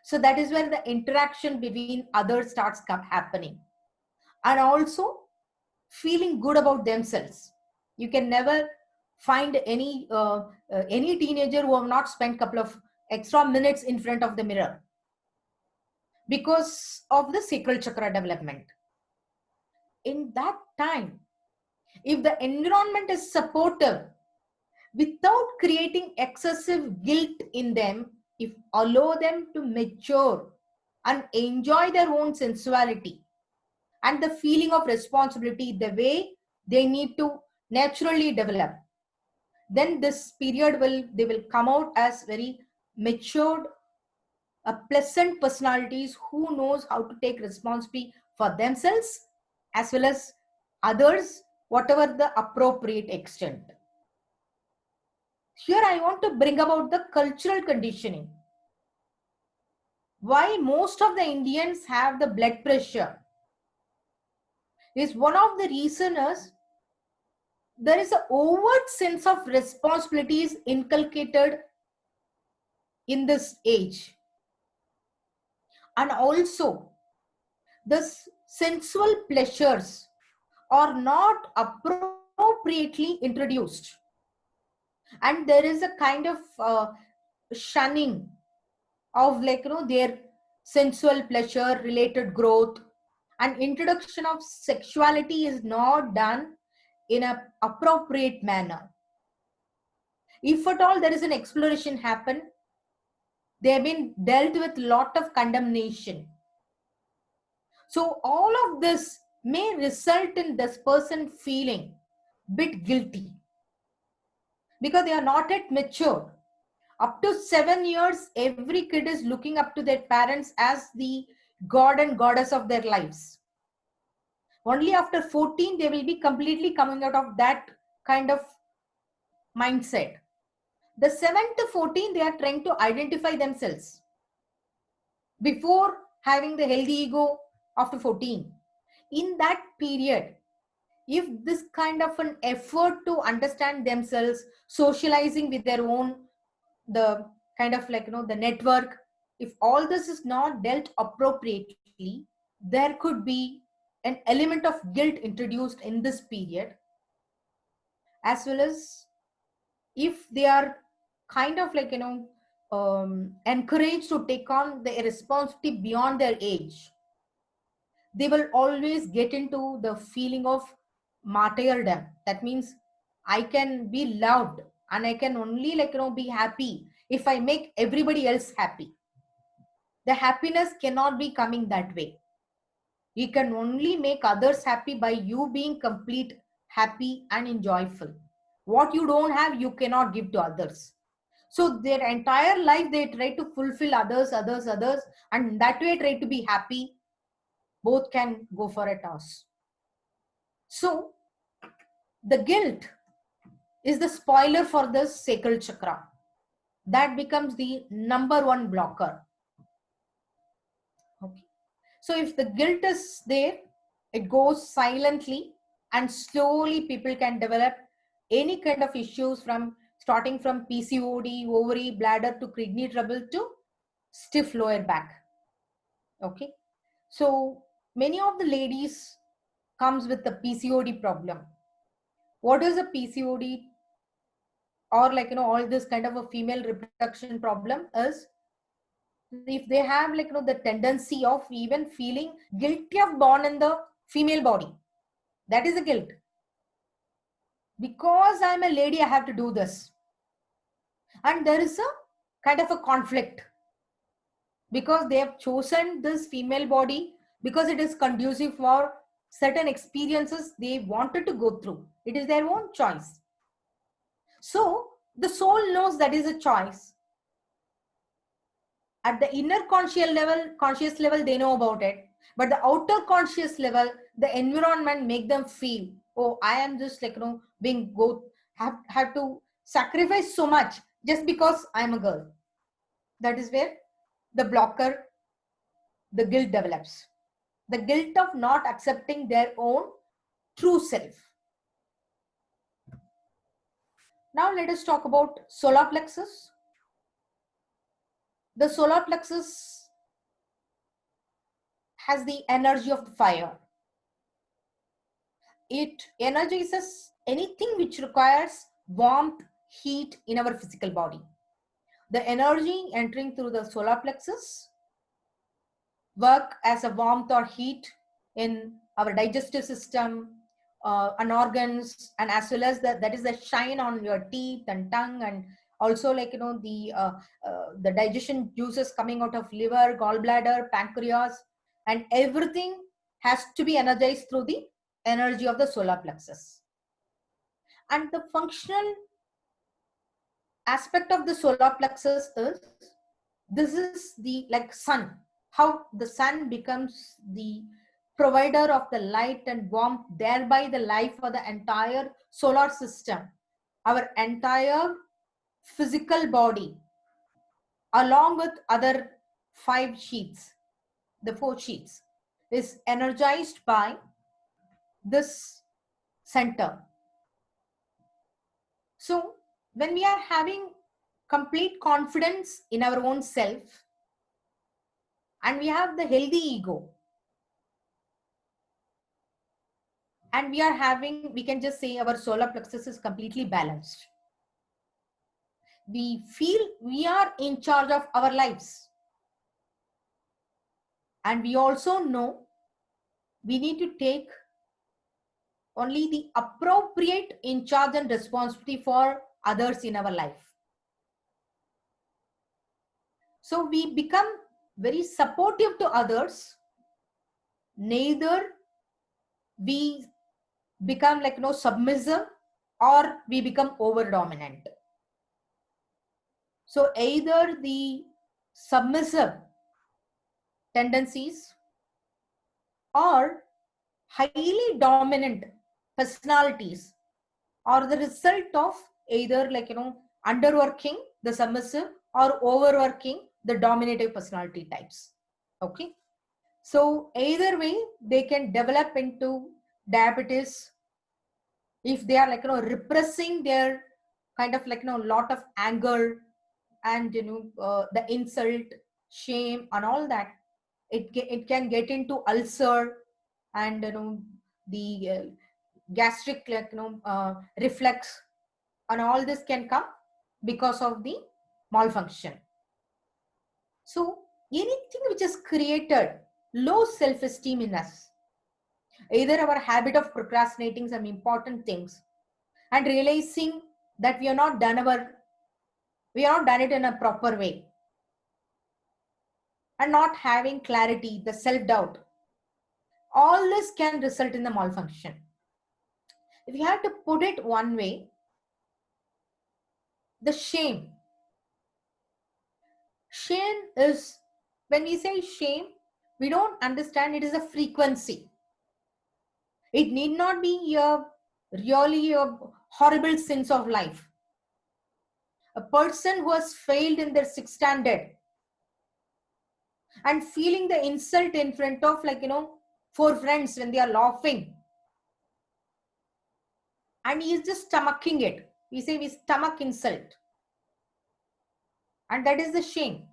[SPEAKER 3] So that is where the interaction between others starts happening, and also feeling good about themselves. You can never find any teenager who have not spent couple of extra minutes in front of the mirror because of the sacral chakra development. In that time, if the environment is supportive without creating excessive guilt in them, if allow them to mature and enjoy their own sensuality and the feeling of responsibility the way they need to naturally develop, then this period they will come out as very matured, pleasant personalities who knows how to take responsibility for themselves as well as others, whatever the appropriate extent. Here I want to bring about the cultural conditioning. Why most of the Indians have the blood pressure is one of the reasons there is an overt sense of responsibilities inculcated in this age. And also, the sensual pleasures are not appropriately introduced. And there is a kind of shunning of their sensual pleasure related growth, and introduction of sexuality is not done in an appropriate manner. If at all there is an exploration happen, they have been dealt with lot of condemnation. So all of this may result in this person feeling bit guilty because they are not yet mature. Up to 7 years, every kid is looking up to their parents as the god and goddess of their lives. Only after 14, they will be completely coming out of that kind of mindset. The 7 to 14, they are trying to identify themselves before having the healthy ego after 14. In that period, if this kind of an effort to understand themselves, socializing with their own, the kind of the network, if all this is not dealt appropriately, there could be an element of guilt introduced in this period, as well as if they are kind of encouraged to take on the responsibility beyond their age, they will always get into the feeling of martyrdom. That means I can be loved and I can only be happy if I make everybody else happy. The happiness cannot be coming that way. You can only make others happy by you being complete happy and enjoyful. What you don't have, you cannot give to others. So their entire life, they try to fulfill others, and that way try to be happy. Both can go for a toss. So the guilt is the spoiler for the sacral chakra. That becomes the number one blocker. Okay. So if the guilt is there, it goes silently, and slowly people can develop any kind of issues, from starting from PCOD, ovary, bladder, to kidney trouble, to stiff lower back. Okay. So many of the ladies comes with the PCOD problem. What is a PCOD, or all this kind of a female reproduction problem, is if they have the tendency of even feeling guilty of born in the female body. That is a guilt. Because I'm a lady, I have to do this. And there is a kind of a conflict, because they have chosen this female body because it is conducive for certain experiences they wanted to go through. It is their own choice. So the soul knows that is a choice. At the inner conscious level, they know about it. But the outer conscious level, the environment make them feel, oh, I am just being have to sacrifice so much just because I'm a girl. That is where the blocker, the guilt develops. The guilt of not accepting their own true self. Now let us talk about solar plexus. The solar plexus has the energy of the fire. It energizes anything which requires warmth, heat in our physical body. The energy entering through the solar plexus work as a warmth or heat in our digestive system and organs, and as well as that is the shine on your teeth and tongue, and also the digestion juices coming out of liver, gallbladder, pancreas, and everything has to be energized through the energy of the solar plexus. And the functional aspect of the solar plexus is, this is the sun, how the sun becomes the provider of the light and warmth, thereby the life for the entire solar system. Our entire physical body, along with other 5 sheets, the 4 sheets, is energized by this center. So when we are having complete confidence in our own self, and we have the healthy ego, and we can just say our solar plexus is completely balanced. We feel we are in charge of our lives. And we also know we need to take only the appropriate in charge and responsibility for others in our life. So we become very supportive to others. Neither we become submissive, or we become over dominant. So either the submissive tendencies or highly dominant personalities are the result of either underworking, the submissive, or overworking, the dominative personality types. Okay. So either way, they can develop into diabetes if they are repressing their kind of lot of anger and the insult, shame, and all that. It can get into ulcer, and the gastric reflux, and all this can come because of the malfunction. So anything which has created low self-esteem in us, either our habit of procrastinating some important things and realizing that we are not done it in a proper way, and not having clarity, the self-doubt, all this can result in the malfunction. If you have to put it one way, the shame Shame is, when we say shame, we don't understand it is a frequency. It need not be a really a horrible sins of life. A person who has failed in their sixth standard and feeling the insult in front of, like, four friends when they are laughing, and he is just stomaching it. We say we stomach insult, and that is the shame.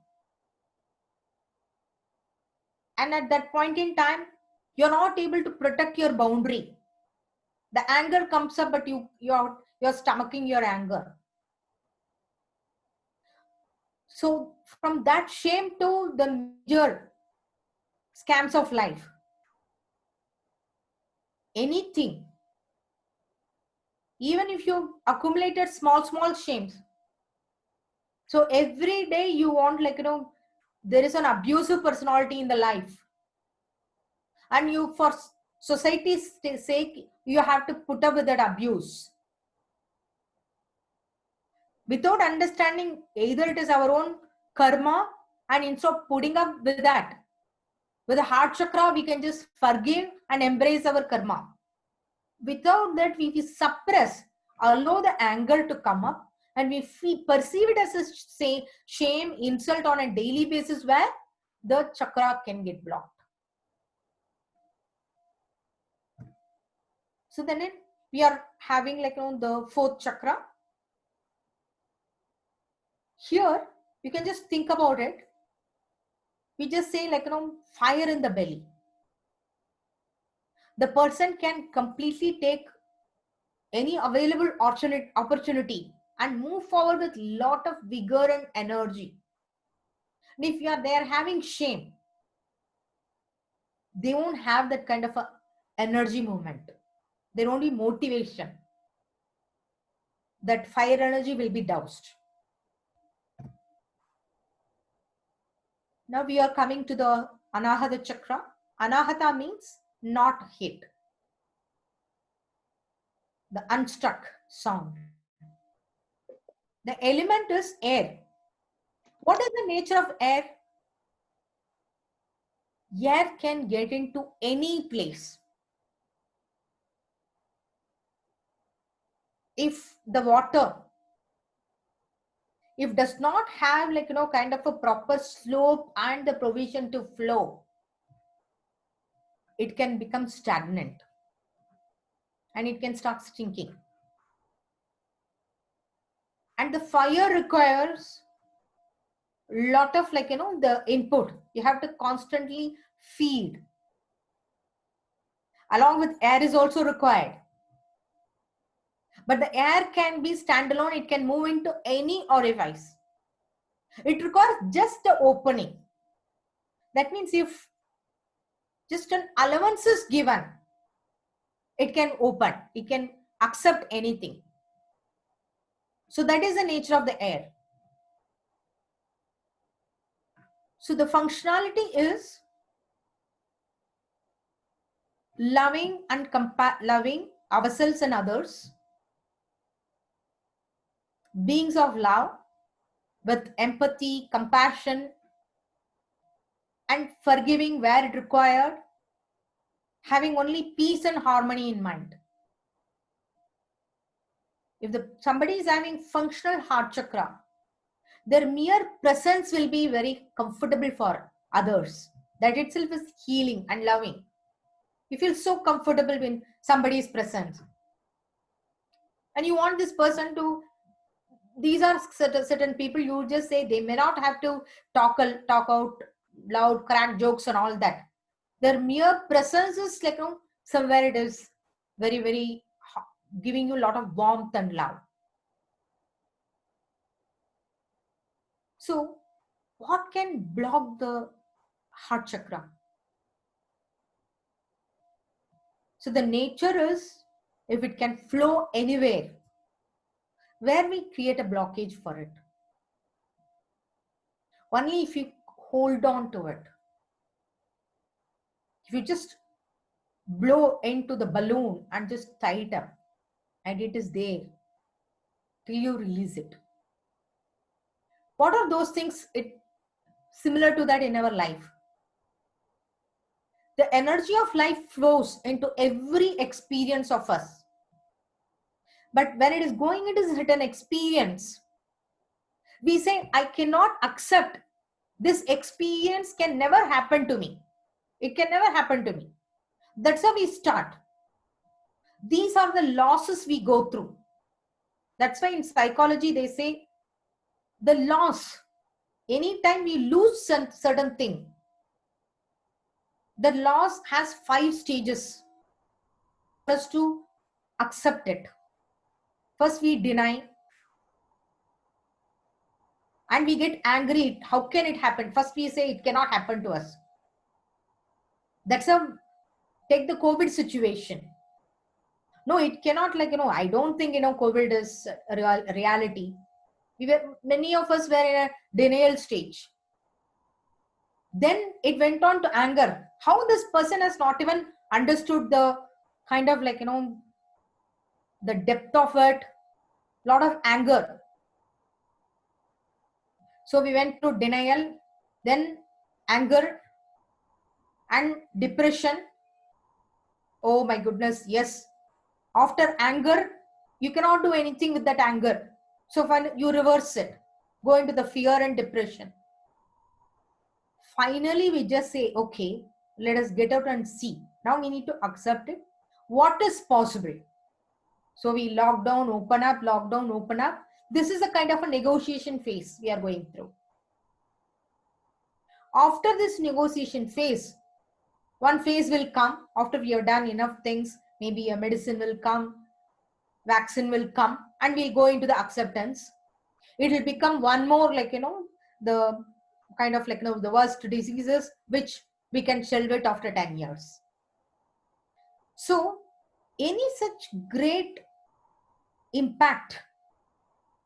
[SPEAKER 3] And at that point in time, you're not able to protect your boundary. The anger comes up, but you're stomaching your anger. So from that shame to the major scams of life, anything, even if you accumulated small shames, so every day you want, like, there is an abusive personality in the life, and you, for society's sake, you have to put up with that abuse without understanding either it is our own karma, and instead of putting up with that, with the heart chakra, we can just forgive and embrace our karma. Without that, we suppress, allow the anger to come up, and we perceive it as a shame, insult on a daily basis, where the chakra can get blocked. So then we are having, like, the fourth chakra. Here, you can just think about it. We just say, like, fire in the belly. The person can completely take any available opportunity and move forward with lot of vigor and energy. And if they are having shame, they won't have that kind of a energy movement. There won't be motivation. That fire energy will be doused. Now we are coming to the Anahata chakra. Anahata means not hit. The unstruck sound. The element is air. What is the nature of air? Air can get into any place. If the water, if does not have, like, kind of a proper slope and the provision to flow, it can become stagnant and it can start stinking. And the fire requires lot of, like, the input. You have to constantly feed. Along with air is also required. But the air can be standalone. It can move into any orifice. It requires just the opening. That means if just an allowance is given, it can open. It can accept anything. So that is the nature of the air. So the functionality is loving and loving ourselves and others, beings of love with empathy, compassion, and forgiving where it required, having only peace and harmony in mind. If somebody is having functional heart chakra, their mere presence will be very comfortable for others. That itself is healing and loving. You feel so comfortable when somebody is present. And you want this person to, these are certain people, you just say, they may not have to talk out loud, crack jokes and all that. Their mere presence is, like, somewhere it is very, very giving you a lot of warmth and love. So what can block the heart chakra? So the nature is, if it can flow anywhere, where we create a blockage for it. Only if you hold on to it. If you just blow into the balloon and just tie it up, and it is there till you release it. What are those things similar to that in our life. The energy of life flows into every experience of us. But when it is going into certain experience, we say, I cannot accept this experience, can never happen to me. It can never happen to me. That's how we start. These are the losses we go through. That's why in psychology they say the loss, anytime we lose certain thing, the loss has 5 stages for us to accept it. First we deny and we get angry. How can it happen? First we say it cannot happen to us. That's a, take the COVID situation. No, it cannot, like, I don't think, COVID is a reality. Many of us were in a denial stage. Then it went on to anger. How this person has not even understood the kind of, like, the depth of it, lot of anger. So we went to denial, then anger and depression. Oh my goodness, yes. After anger, you cannot do anything with that anger. So you reverse it, go into the fear and depression. Finally, we just say, okay, let us get out and see. Now we need to accept it. What is possible? So we lock down, open up, lock down, open up. This is a kind of a negotiation phase we are going through. After this negotiation phase, one phase will come after we have done enough things. Maybe a medicine will come, vaccine will come, and we'll go into the acceptance. It will become one more, like, the kind of, like, the worst diseases which we can shelve it after 10 years. So any such great impact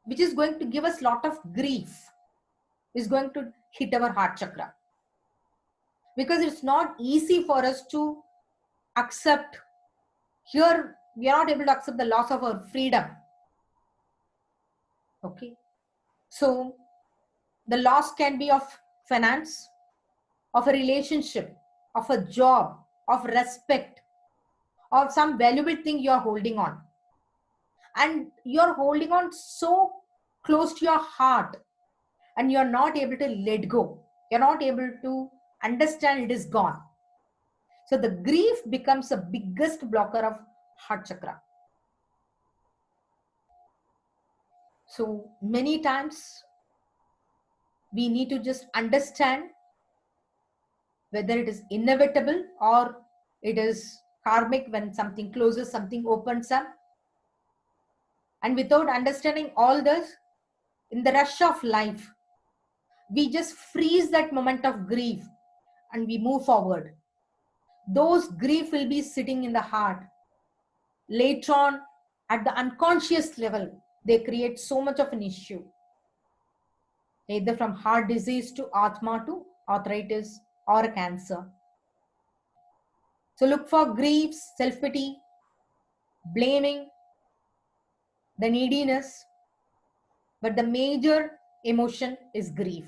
[SPEAKER 3] which is going to give us lot of grief is going to hit our heart chakra, because it's not easy for us to accept. Here we are not able to accept the loss of our freedom. Okay, so the loss can be of finance, of a relationship, of a job, of respect, or some valuable thing you are holding on. And you're holding on so close to your heart and you're not able to let go. You're not able to understand it is gone. So the grief becomes the biggest blocker of heart chakra. So many times we need to just understand whether it is inevitable or it is karmic. When something closes, something opens up. And without understanding all this, in the rush of life, we just freeze that moment of grief and we move forward. Those grief will be sitting in the heart. Later on, at the unconscious level, they create so much of an issue. Either from heart disease to asthma to arthritis or cancer. So look for griefs, self-pity, blaming, the neediness. But the major emotion is grief.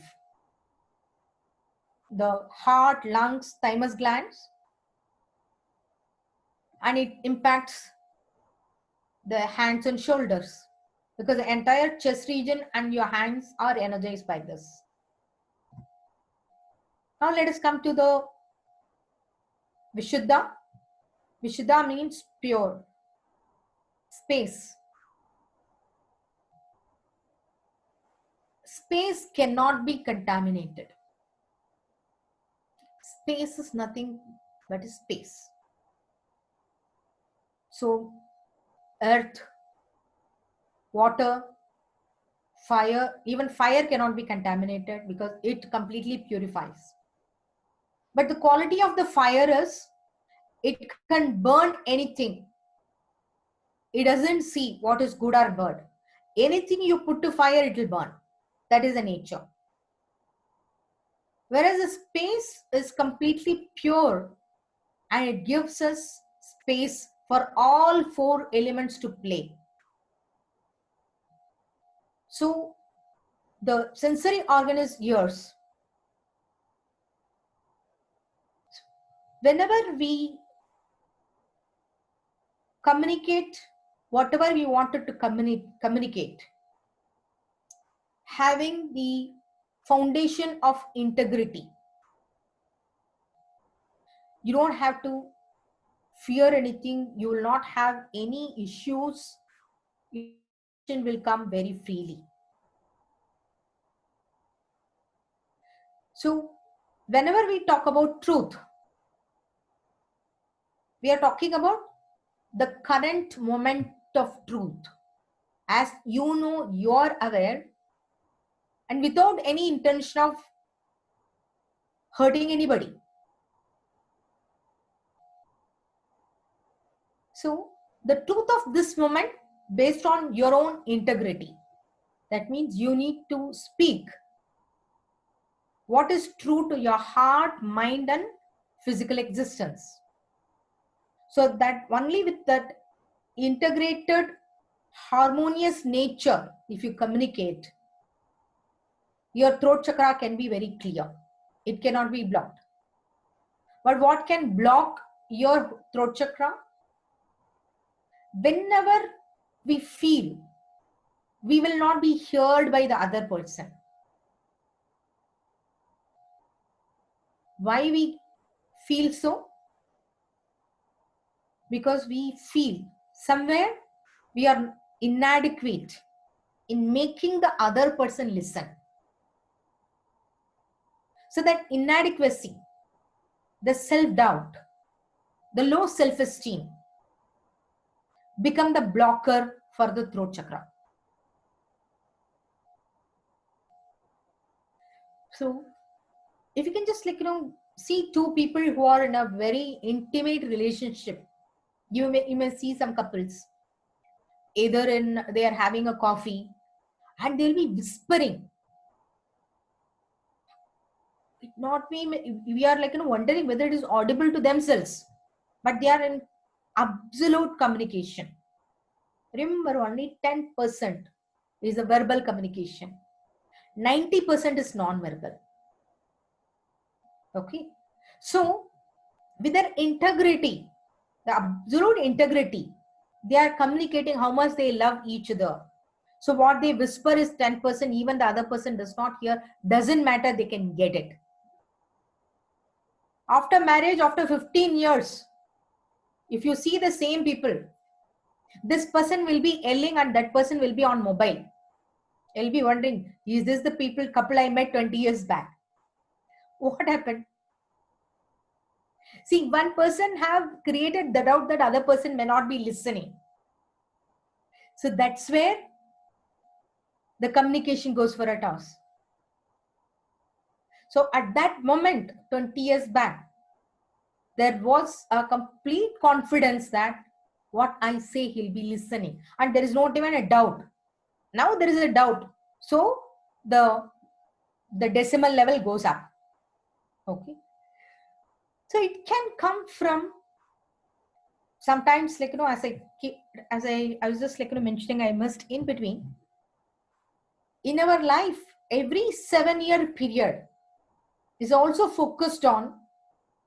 [SPEAKER 3] The heart, lungs, thymus glands, and it impacts the hands and shoulders, because the entire chest region and your hands are energized by this. Now let us come to the Vishuddha. Vishuddha means pure, space. Space cannot be contaminated. Space is nothing but space. So earth, water, fire, even fire cannot be contaminated because it completely purifies. But the quality of the fire is it can burn anything. It doesn't see what is good or bad. Anything you put to fire, it will burn. That is the nature. Whereas the space is completely pure and it gives us space for all 4 elements to play. So the sensory organ is ears. whenever we communicate whatever we wanted to communicate, having the foundation of integrity, you don't have to fear anything. You will not have any issues. Information will come very freely. So whenever we talk about truth, we are talking about the current moment of truth. As you know, you are aware, and without any intention of hurting anybody. So the truth of this moment based on your own integrity. That means you need to speak what is true to your heart, mind, and physical existence. So that only with that integrated, harmonious nature, if you communicate, your throat chakra can be very clear. It cannot be blocked. But what can block your throat chakra? Whenever we feel we will not be heard by the other person. Why we feel so? Because we feel somewhere we are inadequate in making the other person listen. So that inadequacy, the self-doubt, the low self-esteem become the blocker for the throat chakra. So if you can just see two people who are in a very intimate relationship, you may see some couples, either they are having a coffee and they'll be whispering. It not be, we are wondering whether it is audible to themselves, but they are in absolute communication. Remember, only 10% is a verbal communication. 90% is non-verbal. Okay. So with their integrity, the absolute integrity, they are communicating how much they love each other. So what they whisper is 10%, even the other person does not hear, doesn't matter, they can get it. After marriage, after 15 years, if you see the same people, this person will be yelling and that person will be on mobile. You'll be wondering, is this the couple I met 20 years back? What happened? See, one person have created the doubt that other person may not be listening. So that's where the communication goes for a toss. So at that moment, 20 years back, there was a complete confidence that what I say, he'll be listening. And there is not even a doubt. Now there is a doubt. So the decimal level goes up. Okay. So it can come from sometimes, as I was just mentioning, I missed in between. In our life, every 7-year period is also focused on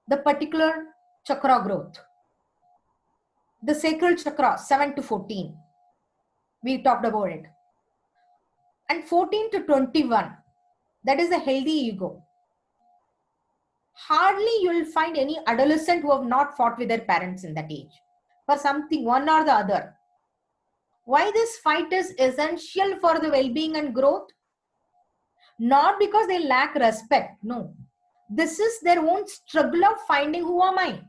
[SPEAKER 3] the particular chakra growth. The sacral chakra, 7 to 14. We talked about it. And 14 to 21, that is a healthy ego. Hardly you will find any adolescent who have not fought with their parents in that age for something, one or the other. Why this fight is essential for the well-being and growth? Not because they lack respect. No. This is their own struggle of finding who am I.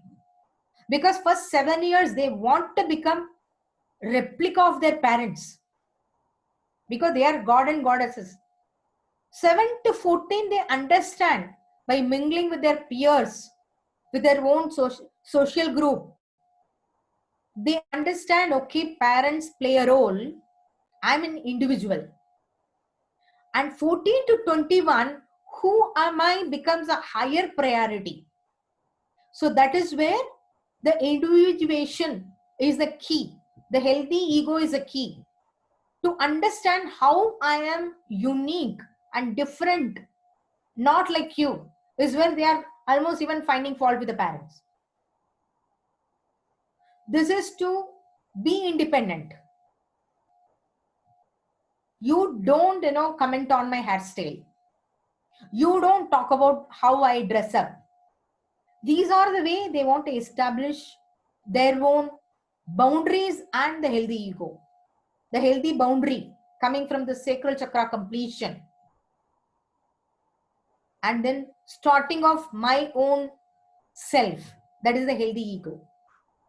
[SPEAKER 3] Because for 7 years, they want to become replica of their parents. Because they are god and goddesses. 7 to 14, they understand by mingling with their peers, with their own social group. They understand, okay, parents play a role. I'm an individual. And 14 to 21, who am I becomes a higher priority. So that is where the individuation is the key. The healthy ego is a key. To understand how I am unique and different, not like you, is when they are almost even finding fault with the parents. This is to be independent. You don't, comment on my hairstyle. You don't talk about how I dress up. These are the way they want to establish their own boundaries and the healthy ego. The healthy boundary coming from the sacral chakra completion. And then starting off my own self, that is the healthy ego.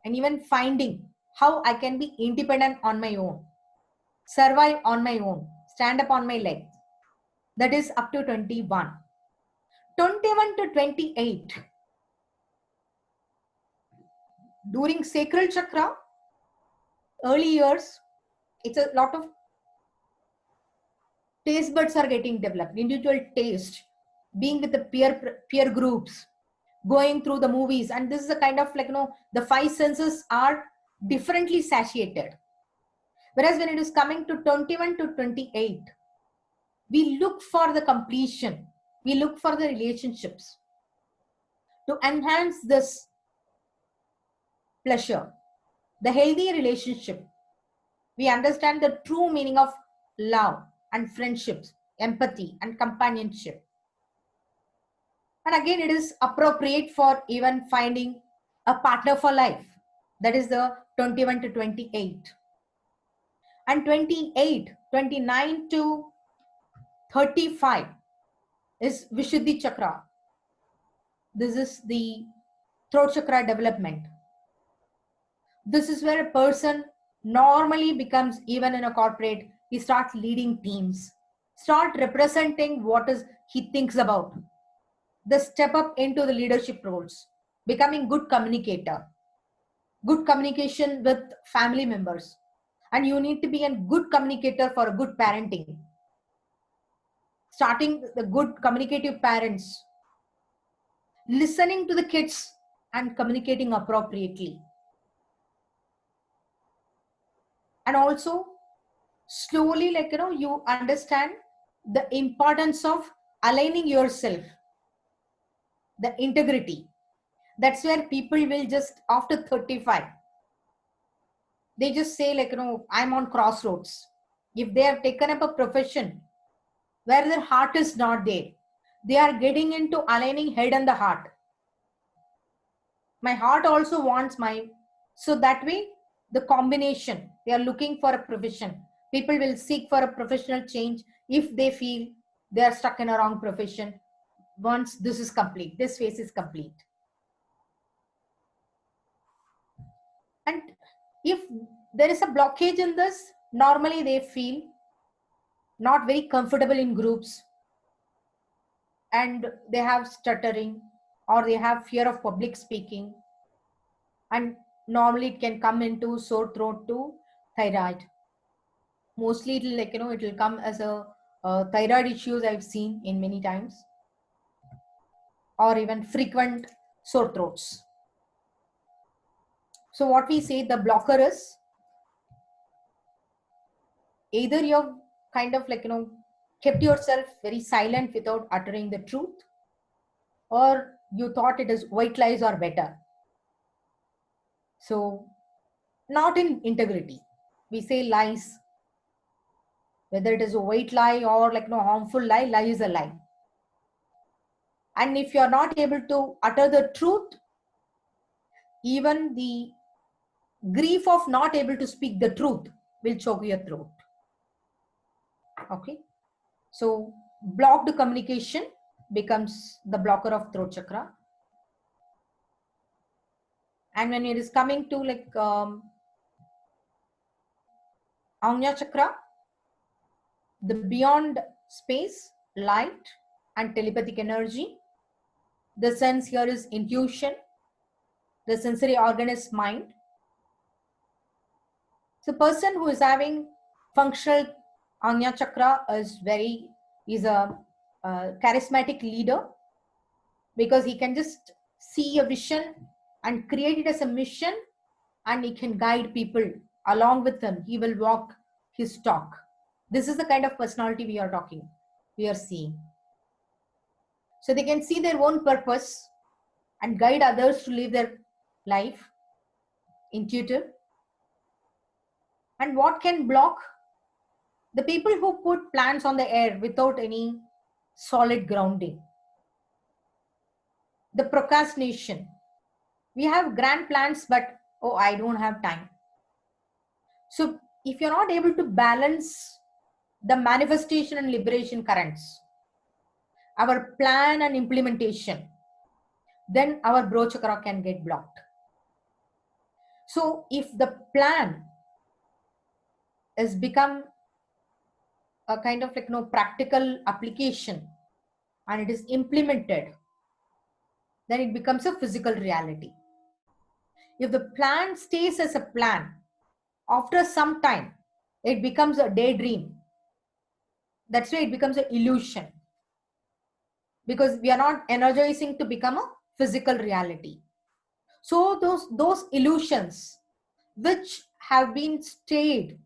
[SPEAKER 3] And even finding how I can be independent on my own, survive on my own, stand up on my legs. That is up to 21. 21 to 28. During sacral chakra, early years, it's a lot of taste buds are getting developed, individual taste, being with the peer groups, going through the movies. And this is a kind of the five senses are differently satiated. Whereas when it is coming to 21 to 28, we look for the completion. We look for the relationships to enhance this pleasure, the healthy relationship. We understand the true meaning of love and friendships, empathy and companionship. And again, it is appropriate for even finding a partner for life. That is the 21 to 28. And 29 to 35 is Vishuddhi chakra. This is the throat chakra development. This is where a person normally becomes, even in a corporate, he starts leading teams, start representing what is he thinks about. The step up into the leadership roles, becoming good communicator, good communication with family members. And you need to be a good communicator for a good parenting. Starting the good communicative parents, listening to the kids and communicating appropriately. And also slowly, you understand the importance of aligning yourself, the integrity. That's where people will just, after 35, they just say I'm on crossroads. If they have taken up a profession where their heart is not there, they are getting into aligning head and the heart. My heart also wants so that way the combination, they are looking for a profession. People will seek for a professional change if they feel they are stuck in a wrong profession. Once this is complete, this phase is complete. And if there is a blockage in this, normally they feel not very comfortable in groups, and they have stuttering, or they have fear of public speaking, and normally it can come into sore throat to thyroid. Mostly it'll it will come as a thyroid issues I've seen in many times, or even frequent sore throats. So what we say, the blocker is either you've kind of kept yourself very silent without uttering the truth, or you thought it is white lies are better. So not in integrity. We say lies, whether it is a white lie or harmful lie, lie is a lie. And if you're not able to utter the truth, even the grief of not able to speak the truth will choke your throat. Okay. So blocked communication becomes the blocker of throat chakra. And when it is coming to Ajna chakra, the beyond space, light and telepathic energy. The sense here is intuition. The sensory organ is mind. So person who is having functional Ajna chakra is a charismatic leader, because he can just see a vision and create it as a mission, and he can guide people along with him. He will walk his talk. This is the kind of personality we are seeing. So they can see their own purpose and guide others to live their life intuitive. And what can block? The people who put plans on the air without any solid grounding. The procrastination. We have grand plans, but oh, I don't have time. So if you're not able to balance the manifestation and liberation currents, our plan and implementation, then our bro chakra can get blocked. So if the plan has become a kind of practical application and it is implemented, then it becomes a physical reality. If the plan stays as a plan, after some time, it becomes a daydream. That's why it becomes an illusion, because we are not energizing to become a physical reality. So those illusions which have been stayed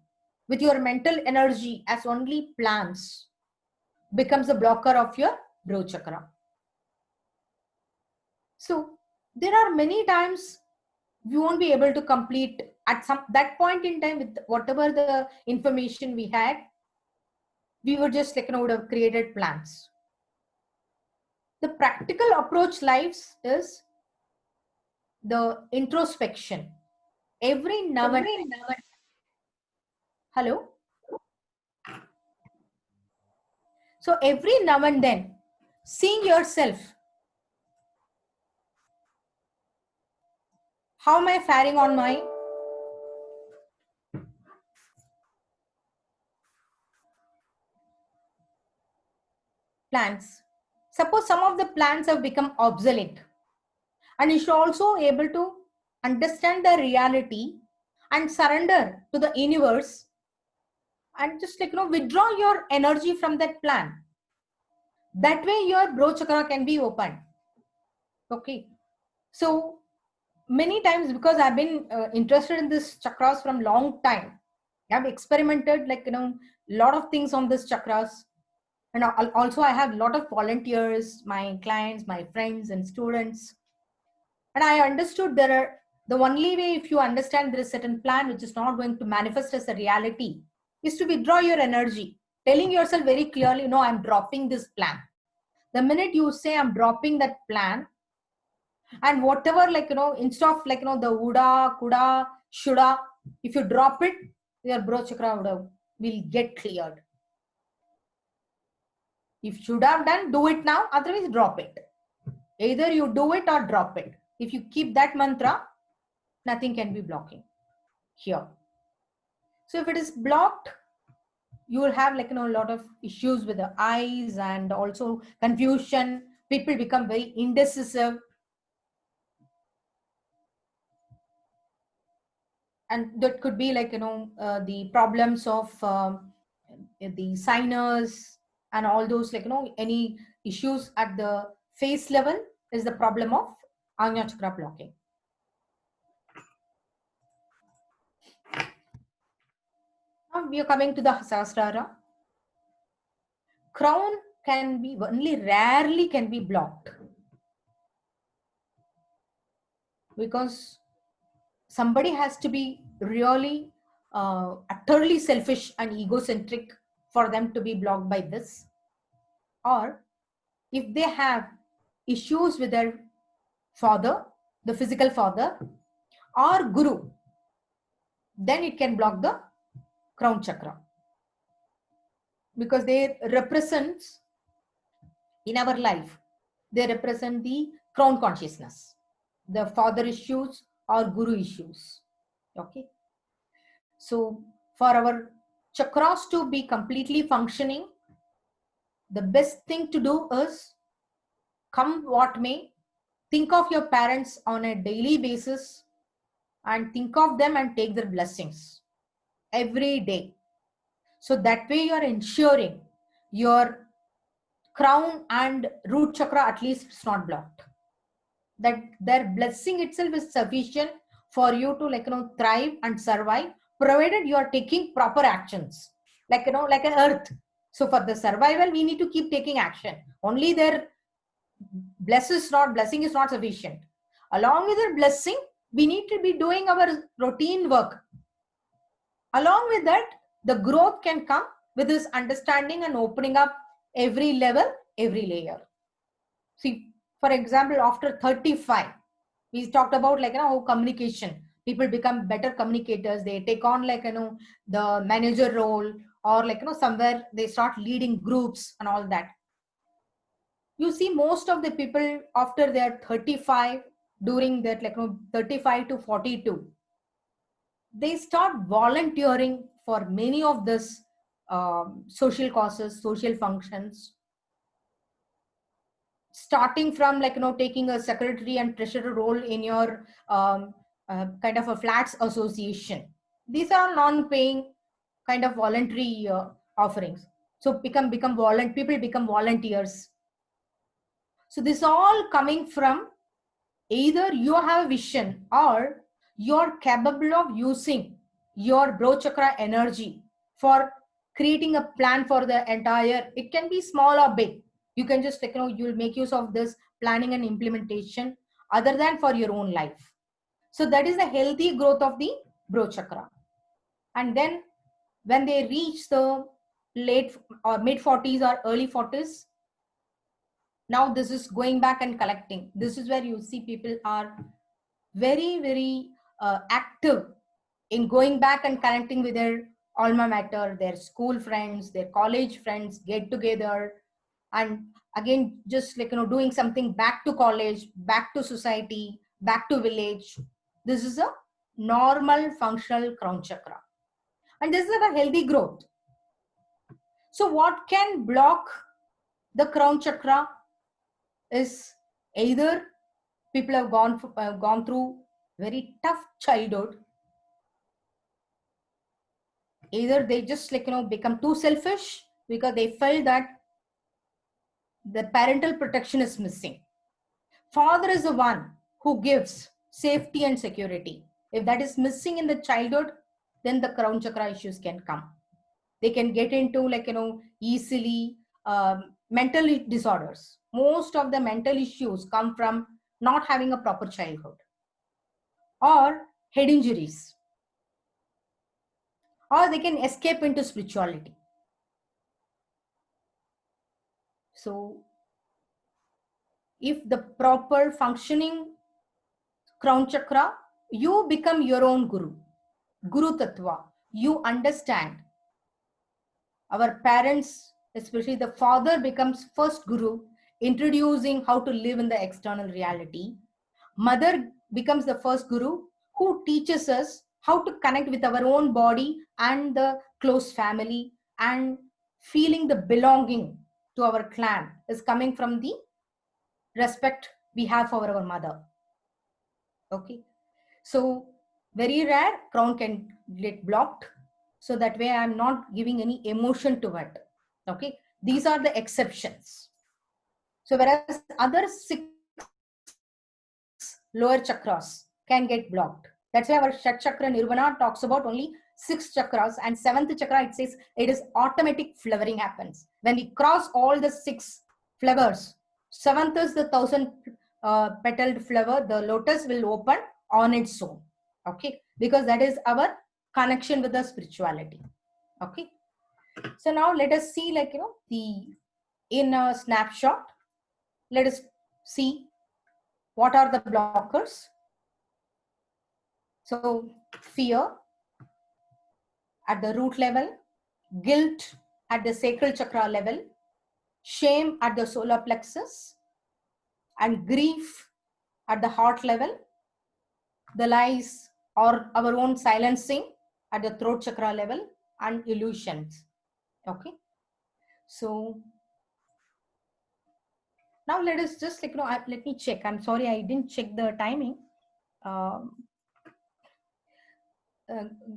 [SPEAKER 3] with your mental energy as only plans becomes a blocker of your bro chakra. So there are many times we won't be able to complete at that point in time with whatever the information we had. We would just would have created plans. The practical approach lives is the introspection. Every now and hello. So every now and then, seeing yourself. How am I faring on my plans? Suppose some of the plans have become obsolete, and you should also able to understand the reality and surrender to the universe and just withdraw your energy from that plan. That way your bro chakra can be opened. Okay. So many times, because I've been interested in this chakras from long time, I've experimented lot of things on this chakras. And also I have a lot of volunteers, my clients, my friends and students. And I understood the only way, if you understand there is a certain plan which is not going to manifest as a reality, is to withdraw your energy, telling yourself very clearly, no, I'm dropping this plan. The minute you say I'm dropping that plan, and whatever instead of the woulda, coulda, shoulda, if you drop it, your bro chakra will get cleared. If you should have done, do it now, otherwise drop it. Either you do it or drop it. If you keep that mantra, nothing can be blocking here. So if it is blocked, you will have a lot of issues with the eyes and also confusion. People become very indecisive. And that could be the problems of the signers and all those any issues at the face level is the problem of Ajna chakra blocking. Now we are coming to the Sahasrara. Crown can be only rarely can be blocked, because somebody has to be really utterly selfish and egocentric for them to be blocked by this. Or if they have issues with their father, the physical father, or guru, then it can block the crown chakra, because they represent in our life, they represent the crown consciousness, the father issues or guru issues. Okay. So for our chakras to be completely functioning, the best thing to do is, come what may, think of your parents on a daily basis and think of them and take their blessings every day. So that way you are ensuring your crown and root chakra at least is not blocked. That their blessing itself is sufficient for you to thrive and survive, provided you are taking proper actions, like an earth. So for the survival, we need to keep taking action. Only their blessing is not sufficient. Along with their blessing, We need to be doing our routine work. Along with that, the growth can come with this understanding and opening up every level, every layer. See, for example, after 35, we talked about like, how communication, people become better communicators. They take on like, the manager role, or like, somewhere they start leading groups and all that. You see most of the people after they're 35, during that, like, 35 to 42, they start volunteering for many of this social causes, social functions, starting from like, taking a secretary and treasurer role in your kind of a flats association. These are non-paying kind of voluntary offerings. So people become volunteers. So this all coming from either you have a vision, or you're capable of using your Bro Chakra energy for creating a plan for the entire, it can be small or big. You can just like, you'll make use of this planning and implementation other than for your own life. So that is the healthy growth of the Bro Chakra. And then when they reach the late or mid 40s or early 40s, now this is going back and collecting. This is where you see people are very, very active in going back and connecting with their alma mater, their school friends, their college friends, get together, and again just like, doing something back to college, back to society, back to village. This is a normal functional crown chakra, and this is a healthy growth. So what can block the crown chakra is either people have gone through very tough childhood, either they just like, become too selfish because they felt that the parental protection is missing. Father is the one who gives safety and security. If that is missing in the childhood, then the crown chakra issues can come. They can get into like, easily mental disorders. Most of the mental issues come from not having a proper childhood, or head injuries, or they can escape into spirituality. So if the proper functioning crown chakra, you become your own guru, guru tattva. You understand. Our parents, especially the father, becomes first guru, introducing how to live in the external reality. Mother becomes the first guru who teaches us how to connect with our own body and the close family, and feeling the belonging to our clan is coming from the respect we have for our mother. Okay, so very rare crown can get blocked, so that way I'm not giving any emotion to it. Okay, these are the exceptions. So whereas other 6 lower chakras can get blocked. That's why our Shat Chakra Nirvana talks about only 6 chakras, and 7th chakra, it says it is automatic flowering happens. When we cross all the 6 flowers, 7th is the 1000 petaled flower, the lotus will open on its own. Okay, because that is our connection with the spirituality. Okay, so now let us see, like, the in a snapshot, let us see what are the blockers. So fear at the root level, guilt at the sacral chakra level, shame at the solar plexus, and grief at the heart level, the lies or our own silencing at the throat chakra level, and illusions. Okay, so now let us just like, let me check. I'm sorry, I didn't check the timing.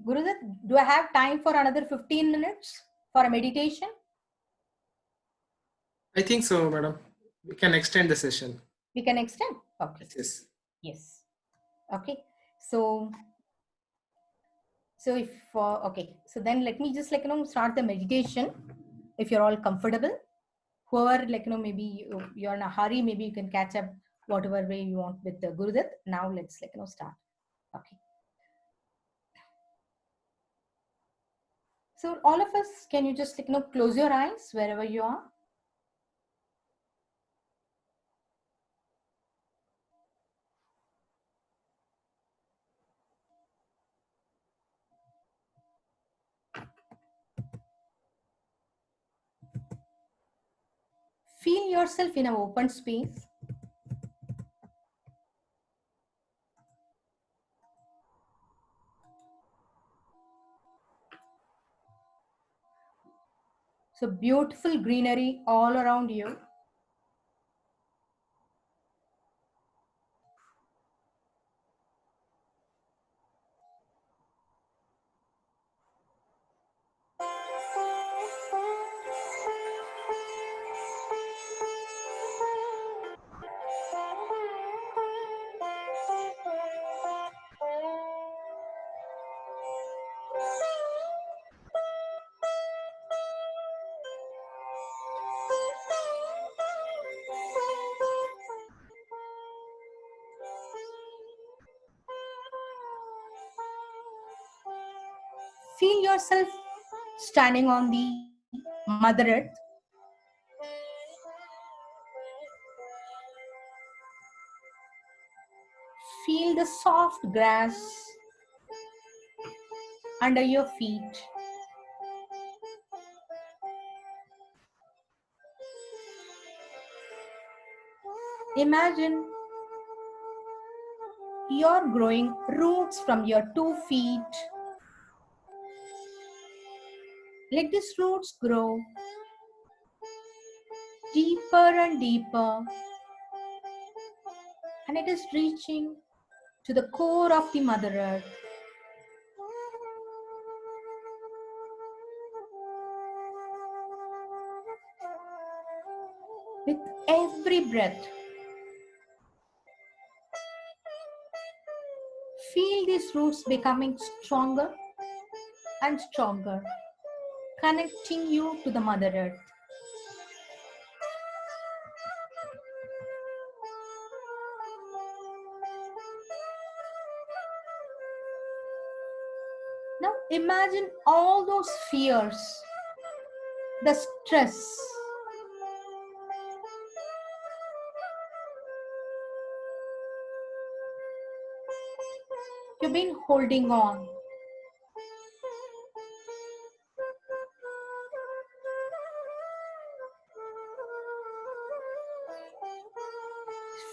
[SPEAKER 3] Gurudutt, do I have time for another 15 minutes for a meditation?
[SPEAKER 1] I think so, madam. We can extend the session.
[SPEAKER 3] We can extend? Okay.
[SPEAKER 1] Yes.
[SPEAKER 3] Yes. Okay. So if, okay. So then let me just like, start the meditation. If you're all comfortable, whoever like, maybe you're in a hurry, maybe you can catch up whatever way you want with the Gurudutt. Now let's like, start. Okay. So all of us, can you just close your eyes wherever you are? Feel yourself in an open space. So beautiful greenery all around you. Feel yourself standing on the Mother Earth. Feel the soft grass under your feet. Imagine you're growing roots from your 2 feet. Let these roots grow deeper and deeper, and it is reaching to the core of the Mother Earth. With every breath, feel these roots becoming stronger and stronger, connecting you to the Mother Earth. Now imagine all those fears, the stress, you've been holding on.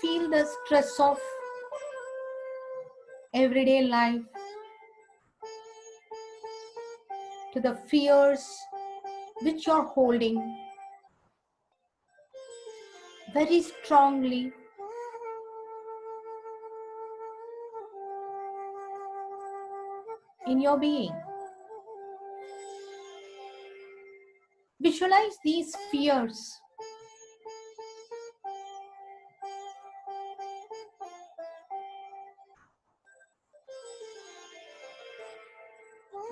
[SPEAKER 3] Feel the stress of everyday life, to the fears which you're holding very strongly. In your being, visualize these fears.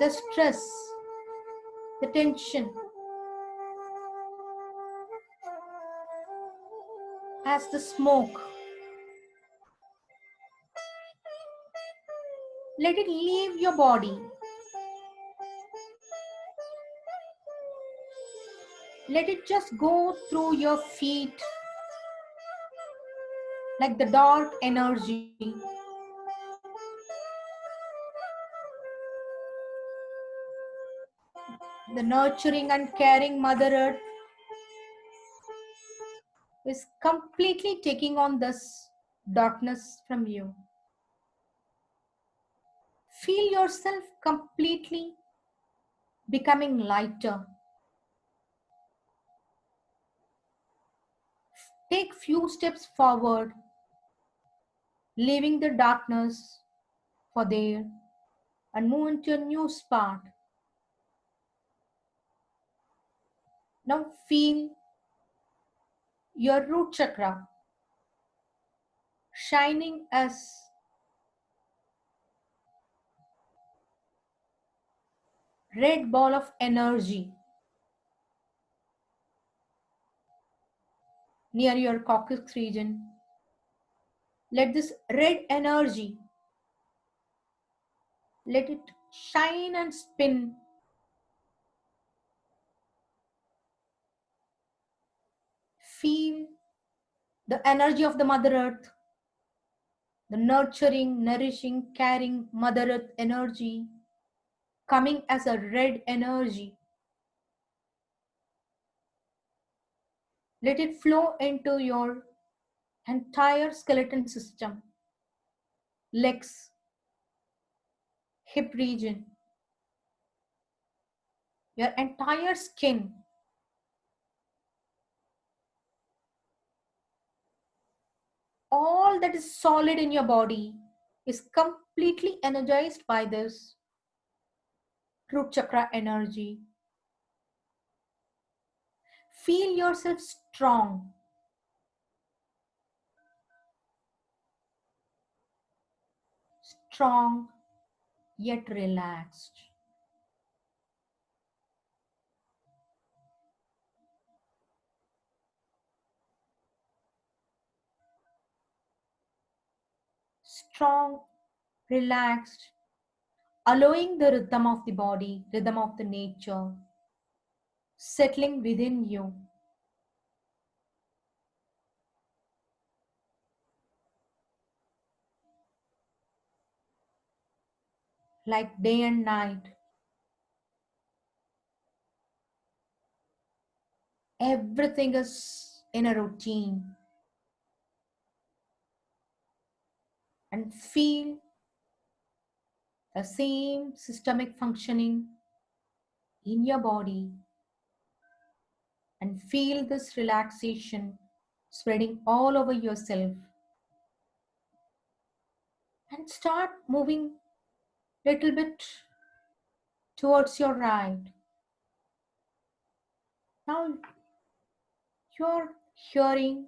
[SPEAKER 3] The stress, the tension, as the smoke. Let it leave your body. Let it just go through your feet like the dark energy. The nurturing and caring Mother Earth is completely taking on this darkness from you. Feel yourself completely becoming lighter. Take few steps forward, leaving the darkness for there, and move into a new spot. Now feel your root chakra shining as red ball of energy near your coccyx region. Let this red energy Let it shine and spin. Feel the energy of the Mother Earth, the nurturing, nourishing, caring Mother Earth energy coming as a red energy. Let it flow into your entire skeleton system, legs, hip region, your entire skin. All that is solid in your body is completely energized by this root chakra energy. Feel yourself strong, strong yet relaxed. Strong, relaxed, allowing the rhythm of the body, rhythm of the nature, settling within you. Like day and night, everything is in a routine. And feel the same systemic functioning in your body, and feel this relaxation spreading all over yourself, and start moving little bit towards your right. Now you're hearing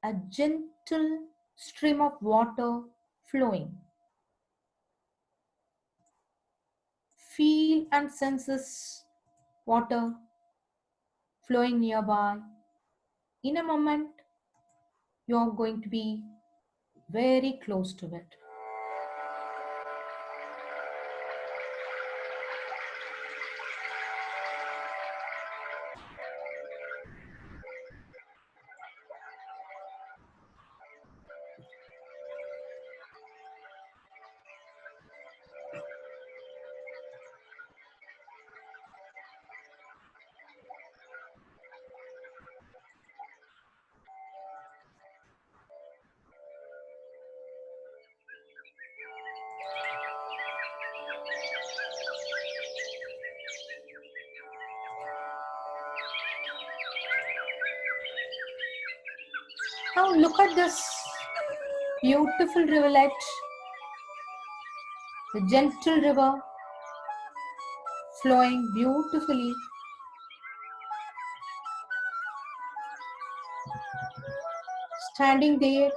[SPEAKER 3] a gentle stream of water flowing. Feel and sense this water flowing nearby. In a moment, you're going to be very close to it. Now look at this beautiful rivulet, the gentle river flowing beautifully. Standing there,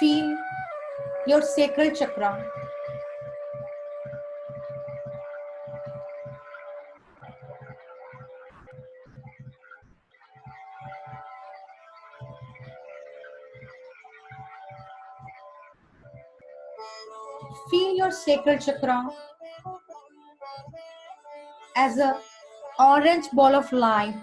[SPEAKER 3] feel your sacral chakra. Feel your sacral chakra as a orange ball of light.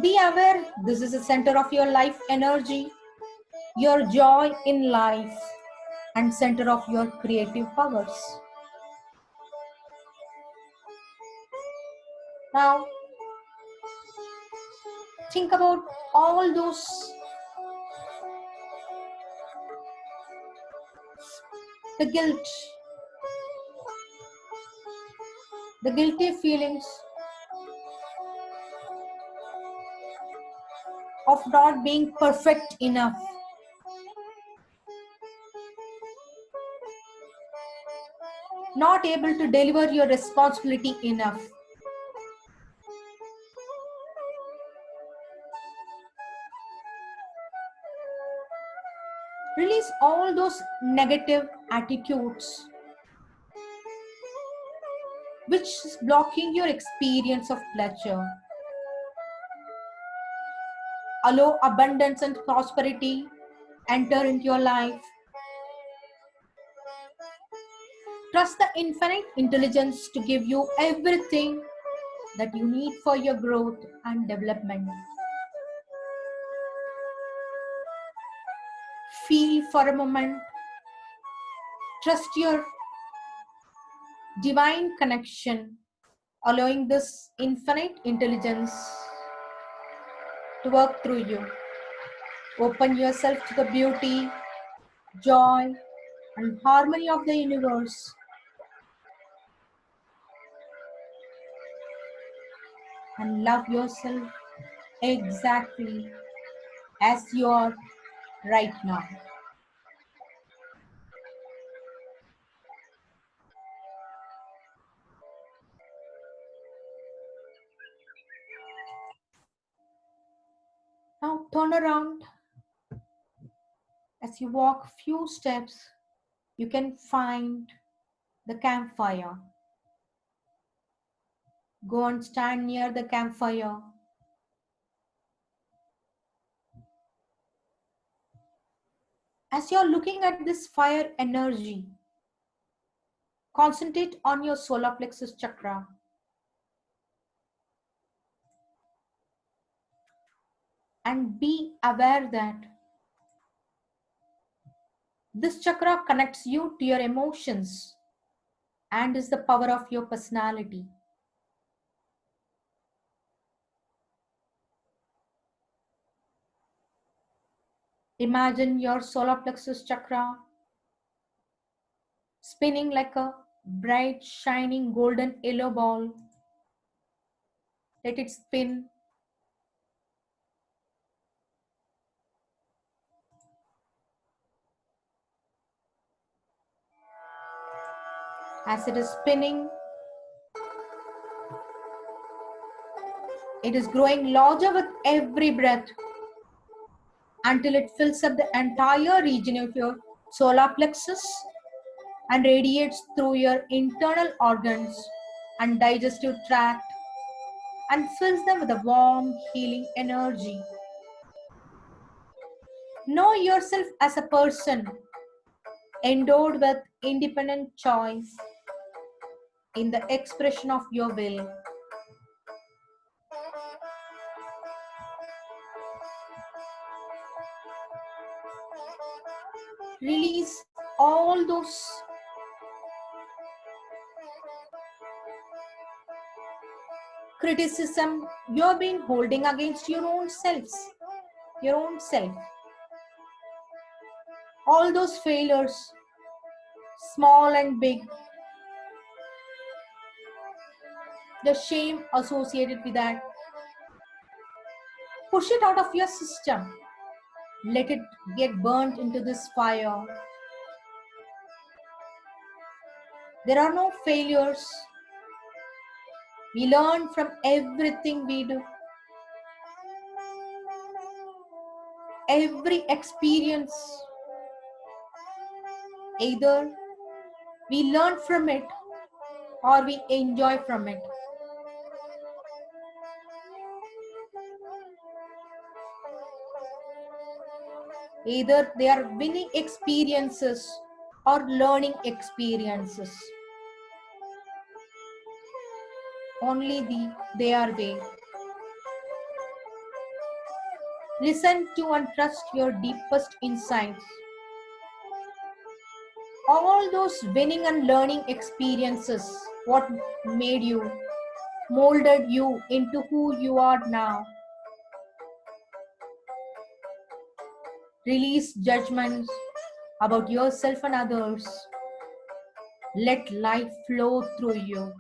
[SPEAKER 3] Be aware this is the center of your life energy, your joy in life, and center of your creative powers. Now, think about all those the guilt, the guilty feelings of not being perfect enough. Not able to deliver your responsibility enough. Release all those negative attitudes which is blocking your experience of pleasure. Allow abundance and prosperity enter into your life. Trust the infinite intelligence to give you everything that you need for your growth and development. Feel for a moment. Trust your divine connection, allowing this infinite intelligence to work through you. Open yourself to the beauty, joy, and harmony of the universe. And love yourself exactly as you are right now. Now turn around. As you walk few steps, you can find the campfire. Go and stand near the campfire. As you're looking at this fire energy, concentrate on your solar plexus chakra. And be aware that this chakra connects you to your emotions and is the power of your personality. Imagine your solar plexus chakra spinning like a bright, shining, golden yellow ball. Let it spin. As it is spinning, it is growing larger with every breath until it fills up the entire region of your solar plexus and radiates through your internal organs and digestive tract and fills them with a warm, healing energy. Know yourself as a person endowed with independent choice in the expression of your will. Release all those criticism you've been holding against your own self. All those failures, small and big, the shame associated with that. Push it out of your system. Let it get burnt into this fire. There are no failures. We learn from everything we do. Every experience, either we learn from it or we enjoy from it. Either they are winning experiences or learning experiences. Only they are they. Listen to and trust your deepest insights. All those winning and learning experiences, what made you, molded you into who you are now. Release judgments about yourself and others. Let life flow through you.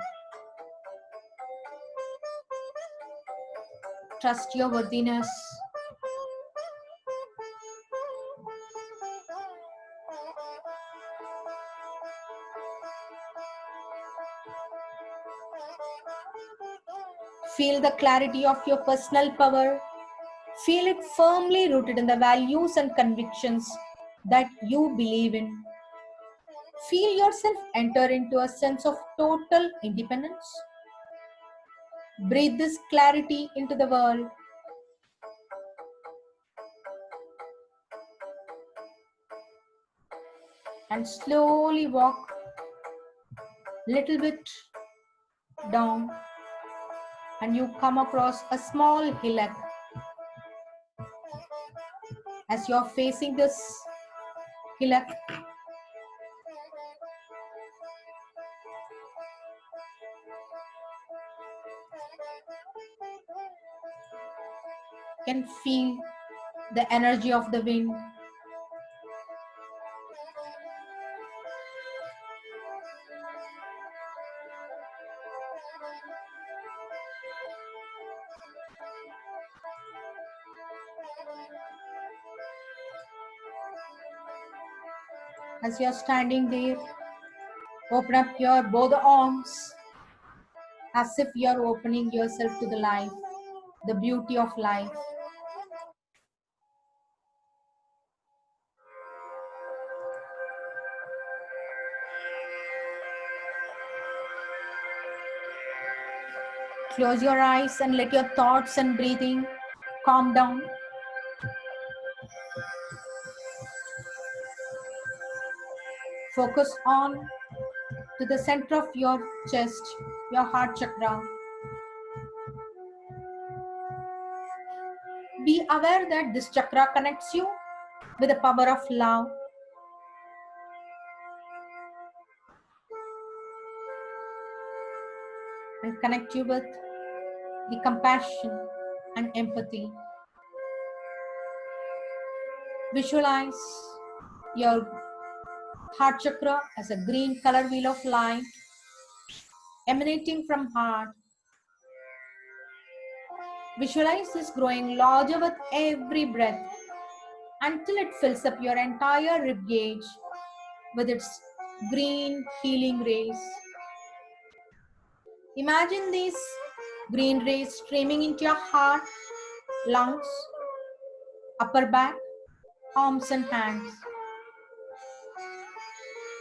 [SPEAKER 3] Trust your worthiness. Feel the clarity of your personal power. Feel it firmly rooted in the values and convictions that you believe in. Feel yourself enter into a sense of total independence. Breathe this clarity into the world. and slowly walk little bit down, and you come across a small hillock. As you are facing this hillock, you can feel the energy of the wind. As you are standing there, open up your both arms as if you are opening yourself to the life, the beauty of life. Close your eyes and let your thoughts and breathing calm down. Focus on to the center of your chest, your heart chakra. Be aware that this chakra connects you with the power of love. And connect you with the compassion and empathy. Visualize your heart chakra as a green color wheel of light emanating from heart. Visualize this growing larger with every breath until it fills up your entire rib cage with its green healing rays. Imagine these green rays streaming into your heart, lungs, upper back, arms and hands.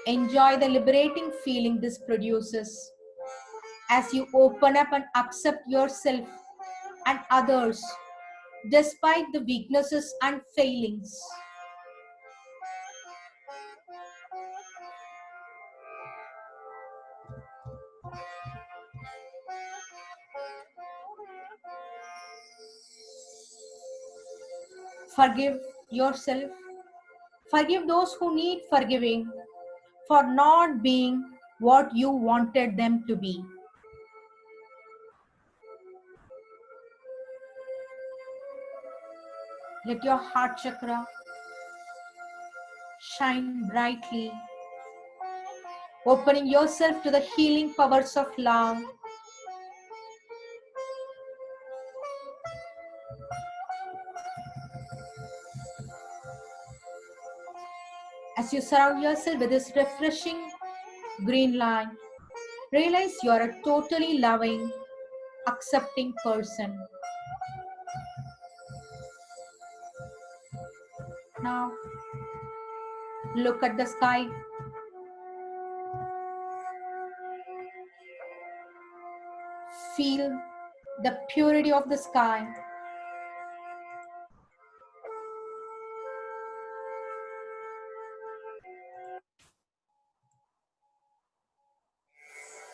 [SPEAKER 3] Enjoy the liberating feeling this produces as you open up and accept yourself and others despite the weaknesses and failings. Forgive yourself. Forgive those who need forgiving for not being what you wanted them to be. Let your heart chakra shine brightly, opening yourself to the healing powers of love. As you surround yourself with this refreshing green light, realize you are a totally loving, accepting person. Now, look at the sky. Feel the purity of the sky.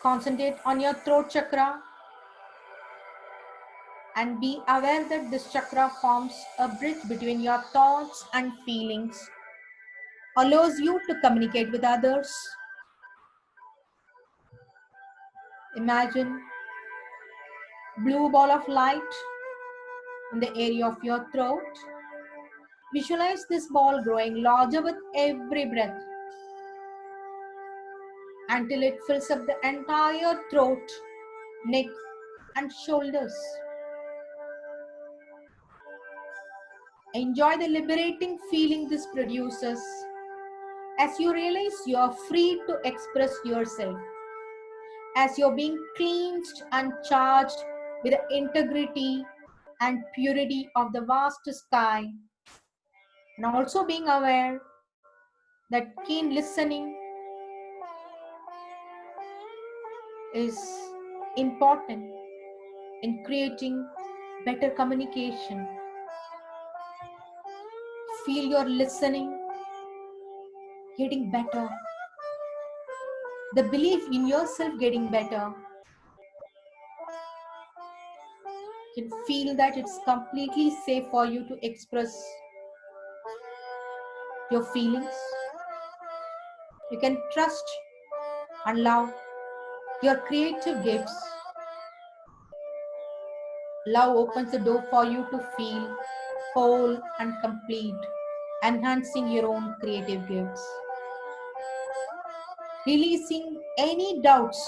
[SPEAKER 3] Concentrate on your throat chakra and be aware that this chakra forms a bridge between your thoughts and feelings, allows you to communicate with others. Imagine blue ball of light in the area of your throat. Visualize this ball growing larger with every breath until it fills up the entire throat, neck and shoulders. Enjoy the liberating feeling this produces as you realize you are free to express yourself, as you're being cleansed and charged with the integrity and purity of the vast sky, and also being aware that keen listening is important in creating better communication. Feel your listening getting better. The belief in yourself getting better. You can feel that it's completely safe for you to express your feelings. You can trust and love your creative gifts. Love opens the door for you to feel whole and complete, enhancing your own creative gifts. Releasing any doubts.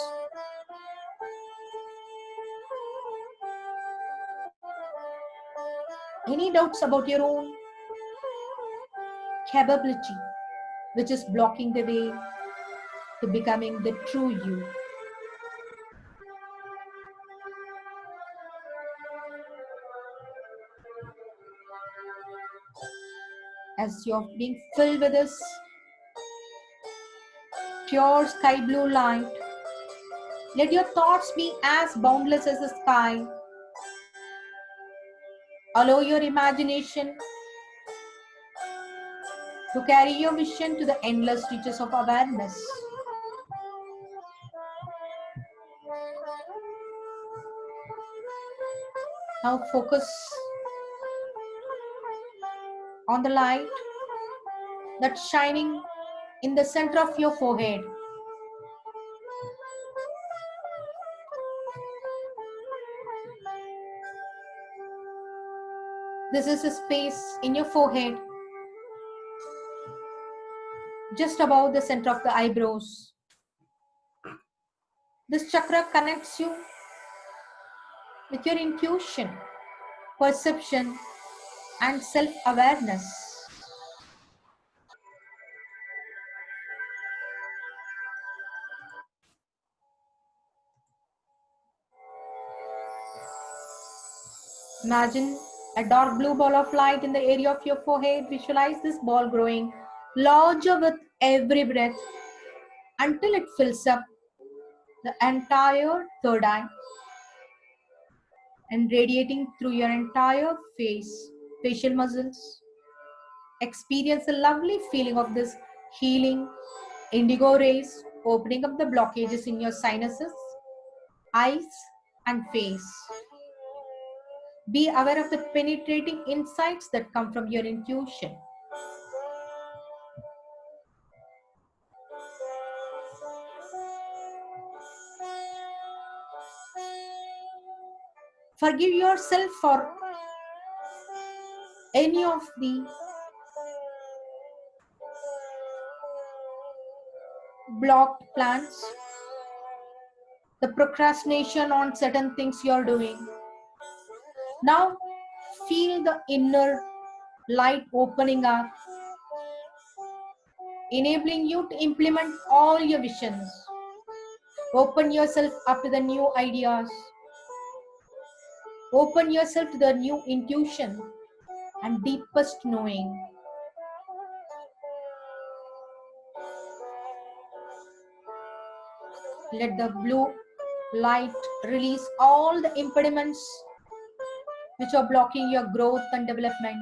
[SPEAKER 3] Any doubts about your own capability, which is blocking the way to becoming the true you. As you're being filled with this pure sky blue light, let your thoughts be as boundless as the sky. Allow your imagination to carry your vision to the endless reaches of awareness. Now focus on the light that's shining in the center of your forehead. This is a space in your forehead, just above the center of the eyebrows. This chakra connects you with your intuition, perception, and self-awareness. Imagine a dark blue ball of light in the area of your forehead. Visualize this ball growing larger with every breath until it fills up the entire third eye and radiating through your entire face, facial muscles. Experience the lovely feeling of this healing indigo rays opening up the blockages in your sinuses, eyes, and face. Be aware of the penetrating insights that come from your intuition. Forgive yourself for any of the blocked plans, the procrastination on certain things you're doing. Now feel the inner light opening up, enabling you to implement all your visions. Open yourself up to the new ideas. Open yourself to the new intuition and deepest knowing. Let the blue light release all the impediments which are blocking your growth and development,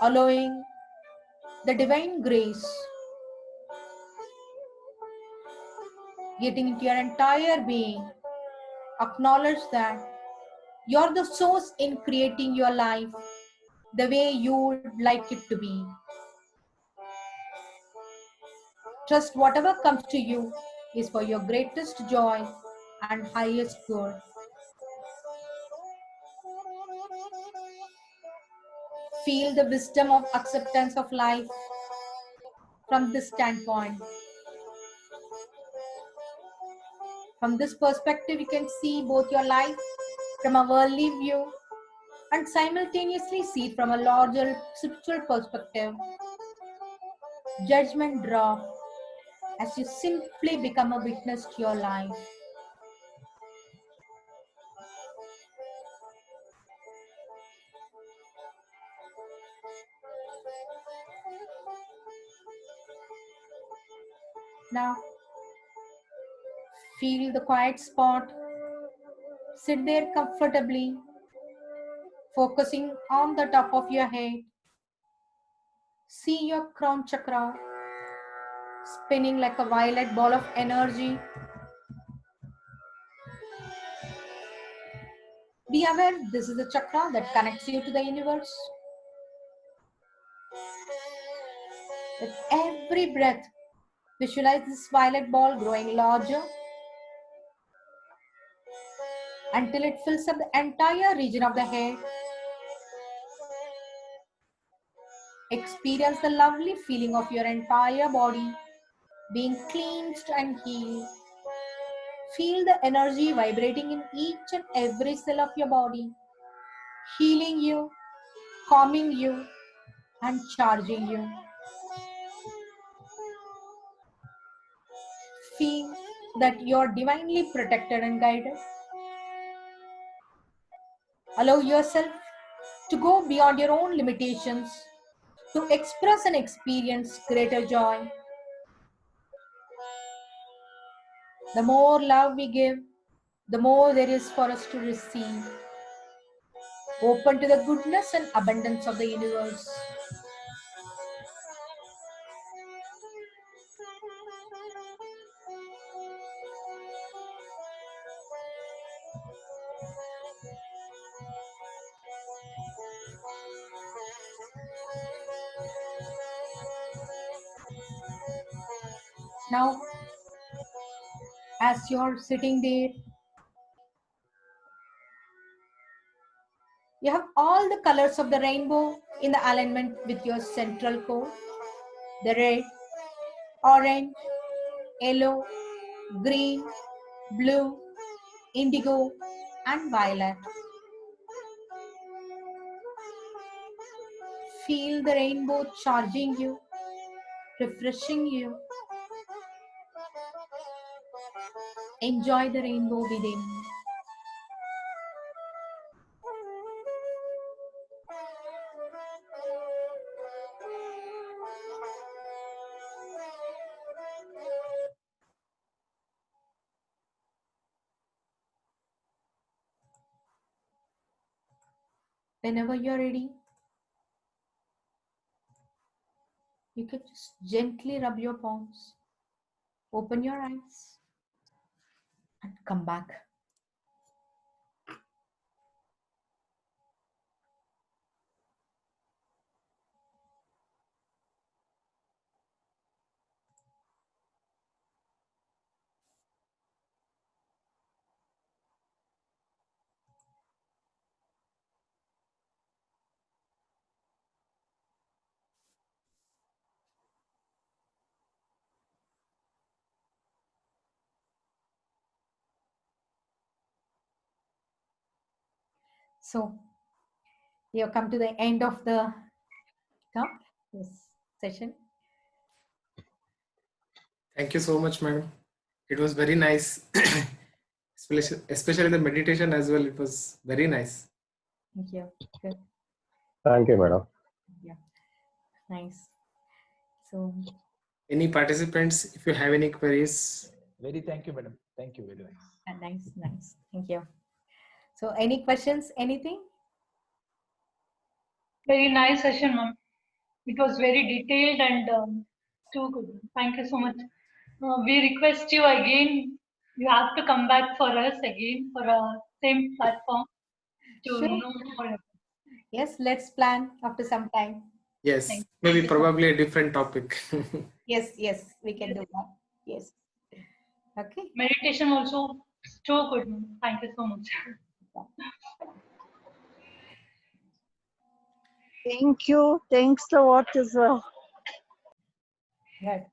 [SPEAKER 3] allowing the divine grace getting into your entire being. Acknowledge that you're the source in creating your life the way you would like it to be. Trust whatever comes to you is for your greatest joy and highest good. Feel the wisdom of acceptance of life from this standpoint. From this perspective, you can see both your life from a worldly view and simultaneously see it from a larger spiritual perspective. Judgment drop as you simply become a witness to your life. Now, feel the quiet spot. Sit there comfortably, focusing on the top of your head. See your crown chakra spinning like a violet ball of energy. Be aware this is the chakra that connects you to the universe. With every breath, visualize this violet ball growing larger until it fills up the entire region of the head. Experience the lovely feeling of your entire body being cleansed and healed. Feel the energy vibrating in each and every cell of your body, healing you, calming you, and charging you. Feel that you are divinely protected and guided. Allow yourself to go beyond your own limitations, to express and experience greater joy. The more love we give, the more there is for us to receive. Open to the goodness and abundance of the universe. Now, as you're sitting there, you have all the colors of the rainbow in the alignment with your central core. The red, orange, yellow, green, blue, indigo, and violet. Feel the rainbow charging you, refreshing you. Enjoy the rainbow within. Whenever you're ready, you can just gently rub your palms, open your eyes, and come back. So, you have come to the end of the talk, this session.
[SPEAKER 1] Thank you so much, madam. It was very nice, especially the meditation as well. It was very nice.
[SPEAKER 3] Thank you. Good.
[SPEAKER 2] Thank you, madam.
[SPEAKER 3] Yeah. Nice. So,
[SPEAKER 1] Any participants, if you have any queries?
[SPEAKER 5] Very thank you, madam. Thank you very much.
[SPEAKER 3] nice. Thank you. So, any questions? Anything?
[SPEAKER 4] Very nice session, ma'am. It was very detailed and too good. Thank you so much. We request you again. You have to come back for us again for a same platform to
[SPEAKER 3] Sure.
[SPEAKER 4] know more.
[SPEAKER 3] Yes, let's plan after some time.
[SPEAKER 1] Yes,
[SPEAKER 4] Thank
[SPEAKER 1] maybe probably a different topic.
[SPEAKER 3] Yes, we can do that. Yes. Okay.
[SPEAKER 4] Meditation also too good, ma'am. Thank you so much.
[SPEAKER 6] Thank you. Thanks a lot as well.
[SPEAKER 3] Good.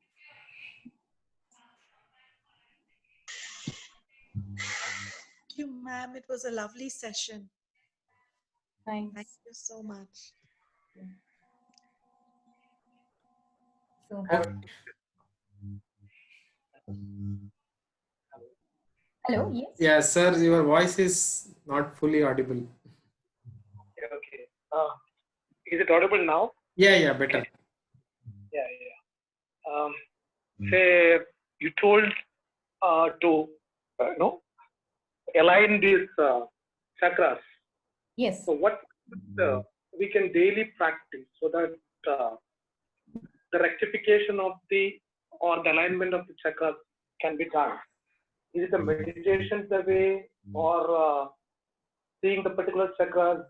[SPEAKER 7] Thank you, ma'am. It was a lovely session.
[SPEAKER 3] Thanks.
[SPEAKER 7] Thank you so much.
[SPEAKER 3] So, hello. Yes.
[SPEAKER 1] Yeah, sir, your voice is not fully audible.
[SPEAKER 8] Okay. Is it audible now?
[SPEAKER 1] Yeah, better.
[SPEAKER 8] Yeah. Say you told to align these chakras.
[SPEAKER 3] Yes.
[SPEAKER 8] So what we can daily practice so that the rectification of the alignment of the chakras can be done? Is it a meditation the way, or seeing the particular chakras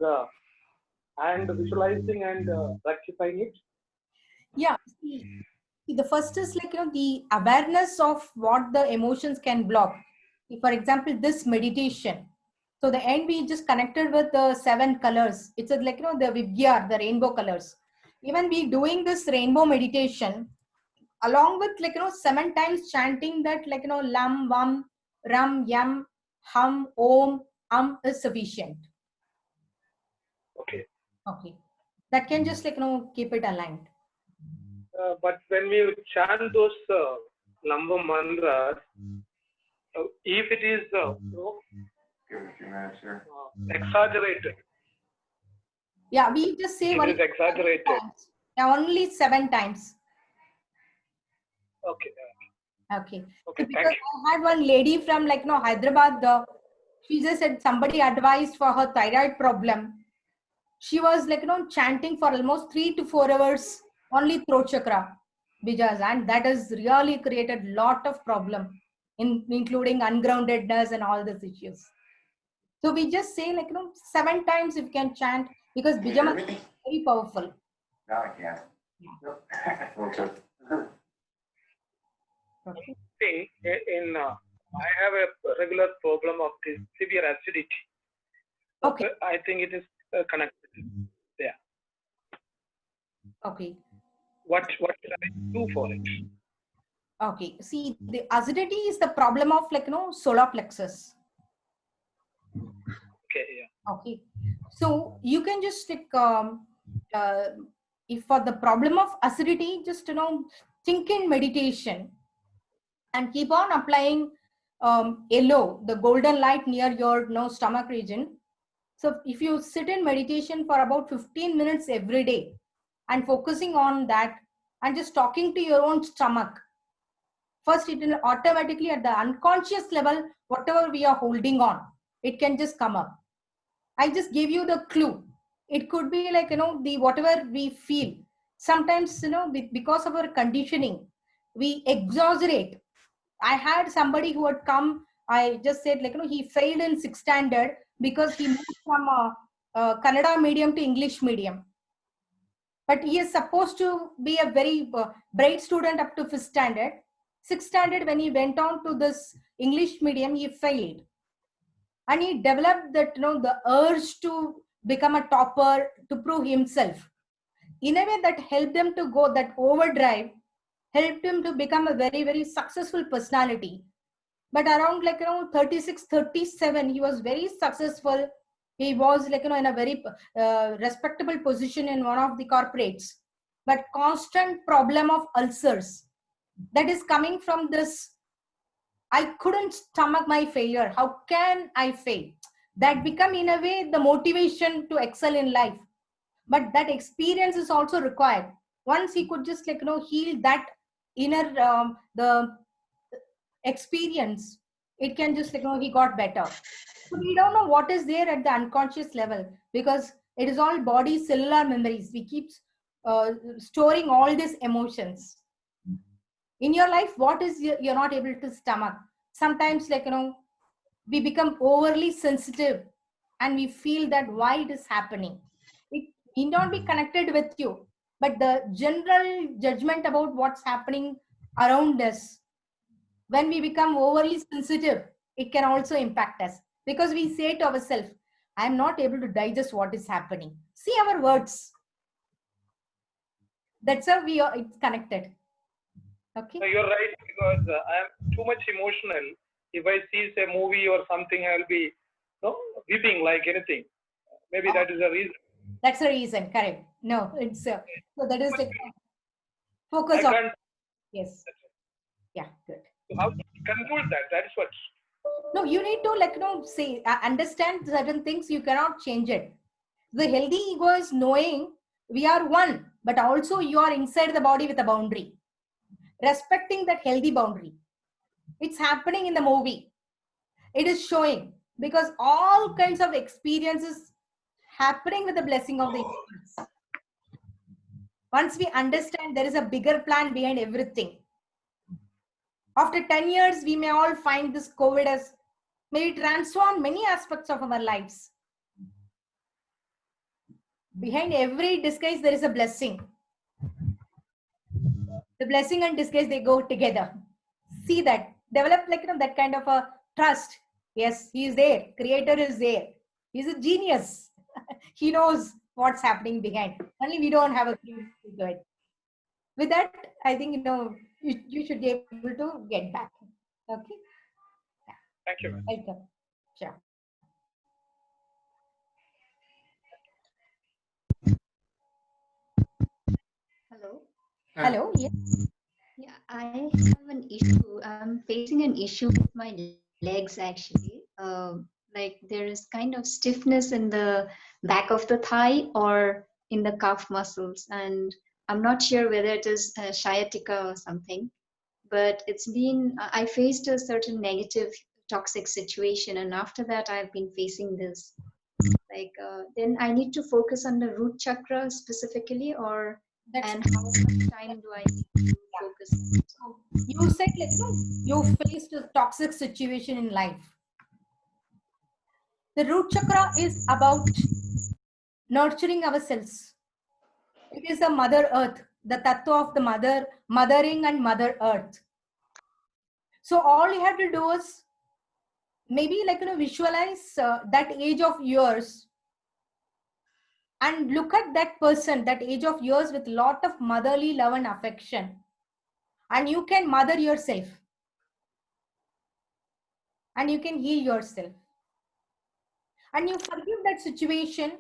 [SPEAKER 8] and visualizing and rectifying it?
[SPEAKER 3] Yeah. See, the first is like, the awareness of what the emotions can block. For example, this meditation. So the end we just connected with the 7 colors. It's like, the Vigyar, the rainbow colors. Even we doing this rainbow meditation along with 7 times chanting that lam, vam, ram, yam, hum, om, is sufficient.
[SPEAKER 8] Okay.
[SPEAKER 3] Okay. That can just keep it aligned.
[SPEAKER 8] But when we chant those Lamba mantras, if it is exaggerated.
[SPEAKER 3] Yeah, we just say
[SPEAKER 8] it is exaggerated.
[SPEAKER 3] Times. Yeah, only 7 times.
[SPEAKER 8] Okay.
[SPEAKER 3] Okay.
[SPEAKER 8] Okay,
[SPEAKER 3] So because
[SPEAKER 8] thank you.
[SPEAKER 3] I had one lady from Hyderabad. She just said somebody advised for her thyroid problem. She was chanting for almost 3 to 4 hours only throat chakra bijas, and that has really created lot of problem, including ungroundedness and all these issues. So we just say 7 times if you can chant, because bija is very powerful.
[SPEAKER 9] Now I can.
[SPEAKER 3] Yeah. Okay.
[SPEAKER 8] Thing in I have a regular problem of this severe acidity.
[SPEAKER 3] Okay.
[SPEAKER 8] I think it is connected. Yeah.
[SPEAKER 3] Okay.
[SPEAKER 8] What should I do for it?
[SPEAKER 3] Okay. See, the acidity is the problem of solar plexus.
[SPEAKER 8] Okay. Yeah.
[SPEAKER 3] Okay. So you can just if for the problem of acidity, just think in meditation and keep on applying yellow, the golden light near your stomach region. So if you sit in meditation for about 15 minutes every day and focusing on that and just talking to your own stomach, first it will automatically at the unconscious level, whatever we are holding on, it can just come up. I just gave you the clue. It could be the whatever we feel. Sometimes, because of our conditioning, we exaggerate. I had somebody who had come, I just said he failed in 6th standard because he moved from Kannada medium to English medium. But he is supposed to be a very bright student up to 5th standard. 6th standard, when he went on to this English medium, he failed. And he developed that, the urge to become a topper, to prove himself. In a way that helped him to go, that overdrive, helped him to become a very, very successful personality. But around 36, 37, he was very successful. He was in a very respectable position in one of the corporates. But constant problem of ulcers that is coming from this. I couldn't stomach my failure. How can I fail? That become in a way the motivation to excel in life. But that experience is also required. Once he could just heal that inner the experience, it can just he got better. So we don't know what is there at the unconscious level, because it is all body cellular memories. We keep storing all these emotions. In your life, what is you're not able to stomach? Sometimes we become overly sensitive and we feel that why it is happening. It need not be connected with you, but the general judgment about what's happening around us, when we become overly sensitive, it can also impact us, because we say to ourselves, I am not able to digest what is happening. See our words. That's how it's connected. Okay.
[SPEAKER 8] No, you're right, because I am too much emotional. If I see a movie or something, I'll be weeping like anything. Maybe that is the reason.
[SPEAKER 3] That's the reason, correct. No, it's so that is focus on. Yes. Yeah, good.
[SPEAKER 8] So how to control that? That is what.
[SPEAKER 3] No, you need to say, understand certain things. You cannot change it. The healthy ego is knowing we are one, but also you are inside the body with a boundary. Respecting that healthy boundary. It's happening in the movie. It is showing, because all kinds of experiences happening with the blessing of the universe. Once we understand there is a bigger plan behind everything. After 10 years, we may all find this COVID as maybe transformed many aspects of our lives. Behind every disguise, there is a blessing. The blessing and disguise, they go together. See that. Develop that kind of a trust. Yes, he is there. Creator is there. He's a genius. He knows what's happening behind. Only we don't have a clue to do it. With that, I think you should be able to get back. Okay.
[SPEAKER 8] Thank you.
[SPEAKER 3] Welcome. Sure.
[SPEAKER 9] Hello.
[SPEAKER 3] Hello. Yes.
[SPEAKER 9] Yeah, I have an issue. I'm facing an issue with my legs actually. Like there is kind of stiffness in the back of the thigh or in the calf muscles, and I'm not sure whether it is sciatica or something. But I faced a certain negative toxic situation, and after that I've been facing this. Then I need to focus on the root chakra specifically, and how much time do I need to focus on it?
[SPEAKER 3] You said you faced a toxic situation in life. The root chakra is about nurturing ourselves. It is the mother earth, the tattva of the mothering and mother earth. So all you have to do is maybe visualize that age of yours and look at that person, that age of yours with lot of motherly love and affection. And you can mother yourself. And you can heal yourself. And you forgive that situation.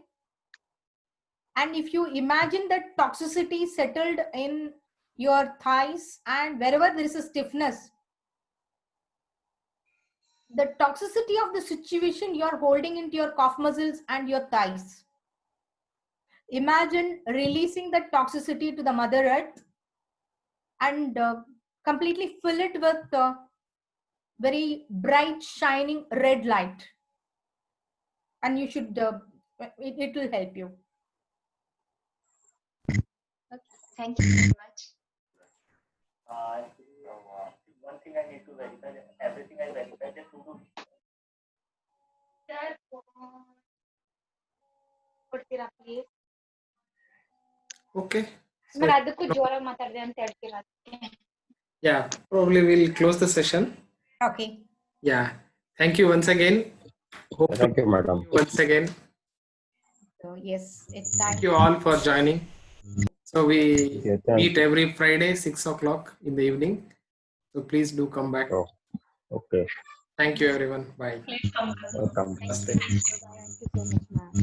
[SPEAKER 3] And if you imagine that toxicity settled in your thighs and wherever there is a stiffness, the toxicity of the situation you are holding into your calf muscles and your thighs. Imagine releasing that toxicity to the mother earth and completely fill it with very bright, shining red light. And you should, it will help you.
[SPEAKER 9] Okay, thank you very much.
[SPEAKER 10] One thing I need to verify, everything I verified is to do.
[SPEAKER 1] Okay.
[SPEAKER 4] So,
[SPEAKER 1] Yeah, probably we'll close the session.
[SPEAKER 3] Okay.
[SPEAKER 1] Yeah. Thank you once again. Hope to
[SPEAKER 2] Thank you, madam.
[SPEAKER 1] once again.
[SPEAKER 3] So yes, it's time.
[SPEAKER 1] Thank you all for joining. So we
[SPEAKER 2] Yeah, thank
[SPEAKER 1] meet every Friday, 6 o'clock in the evening. So please do come back.
[SPEAKER 2] Oh, okay.
[SPEAKER 1] Thank you, everyone. Bye.
[SPEAKER 4] please come back.
[SPEAKER 2] Welcome.
[SPEAKER 1] Namaste.
[SPEAKER 6] Thank you so much, ma'am.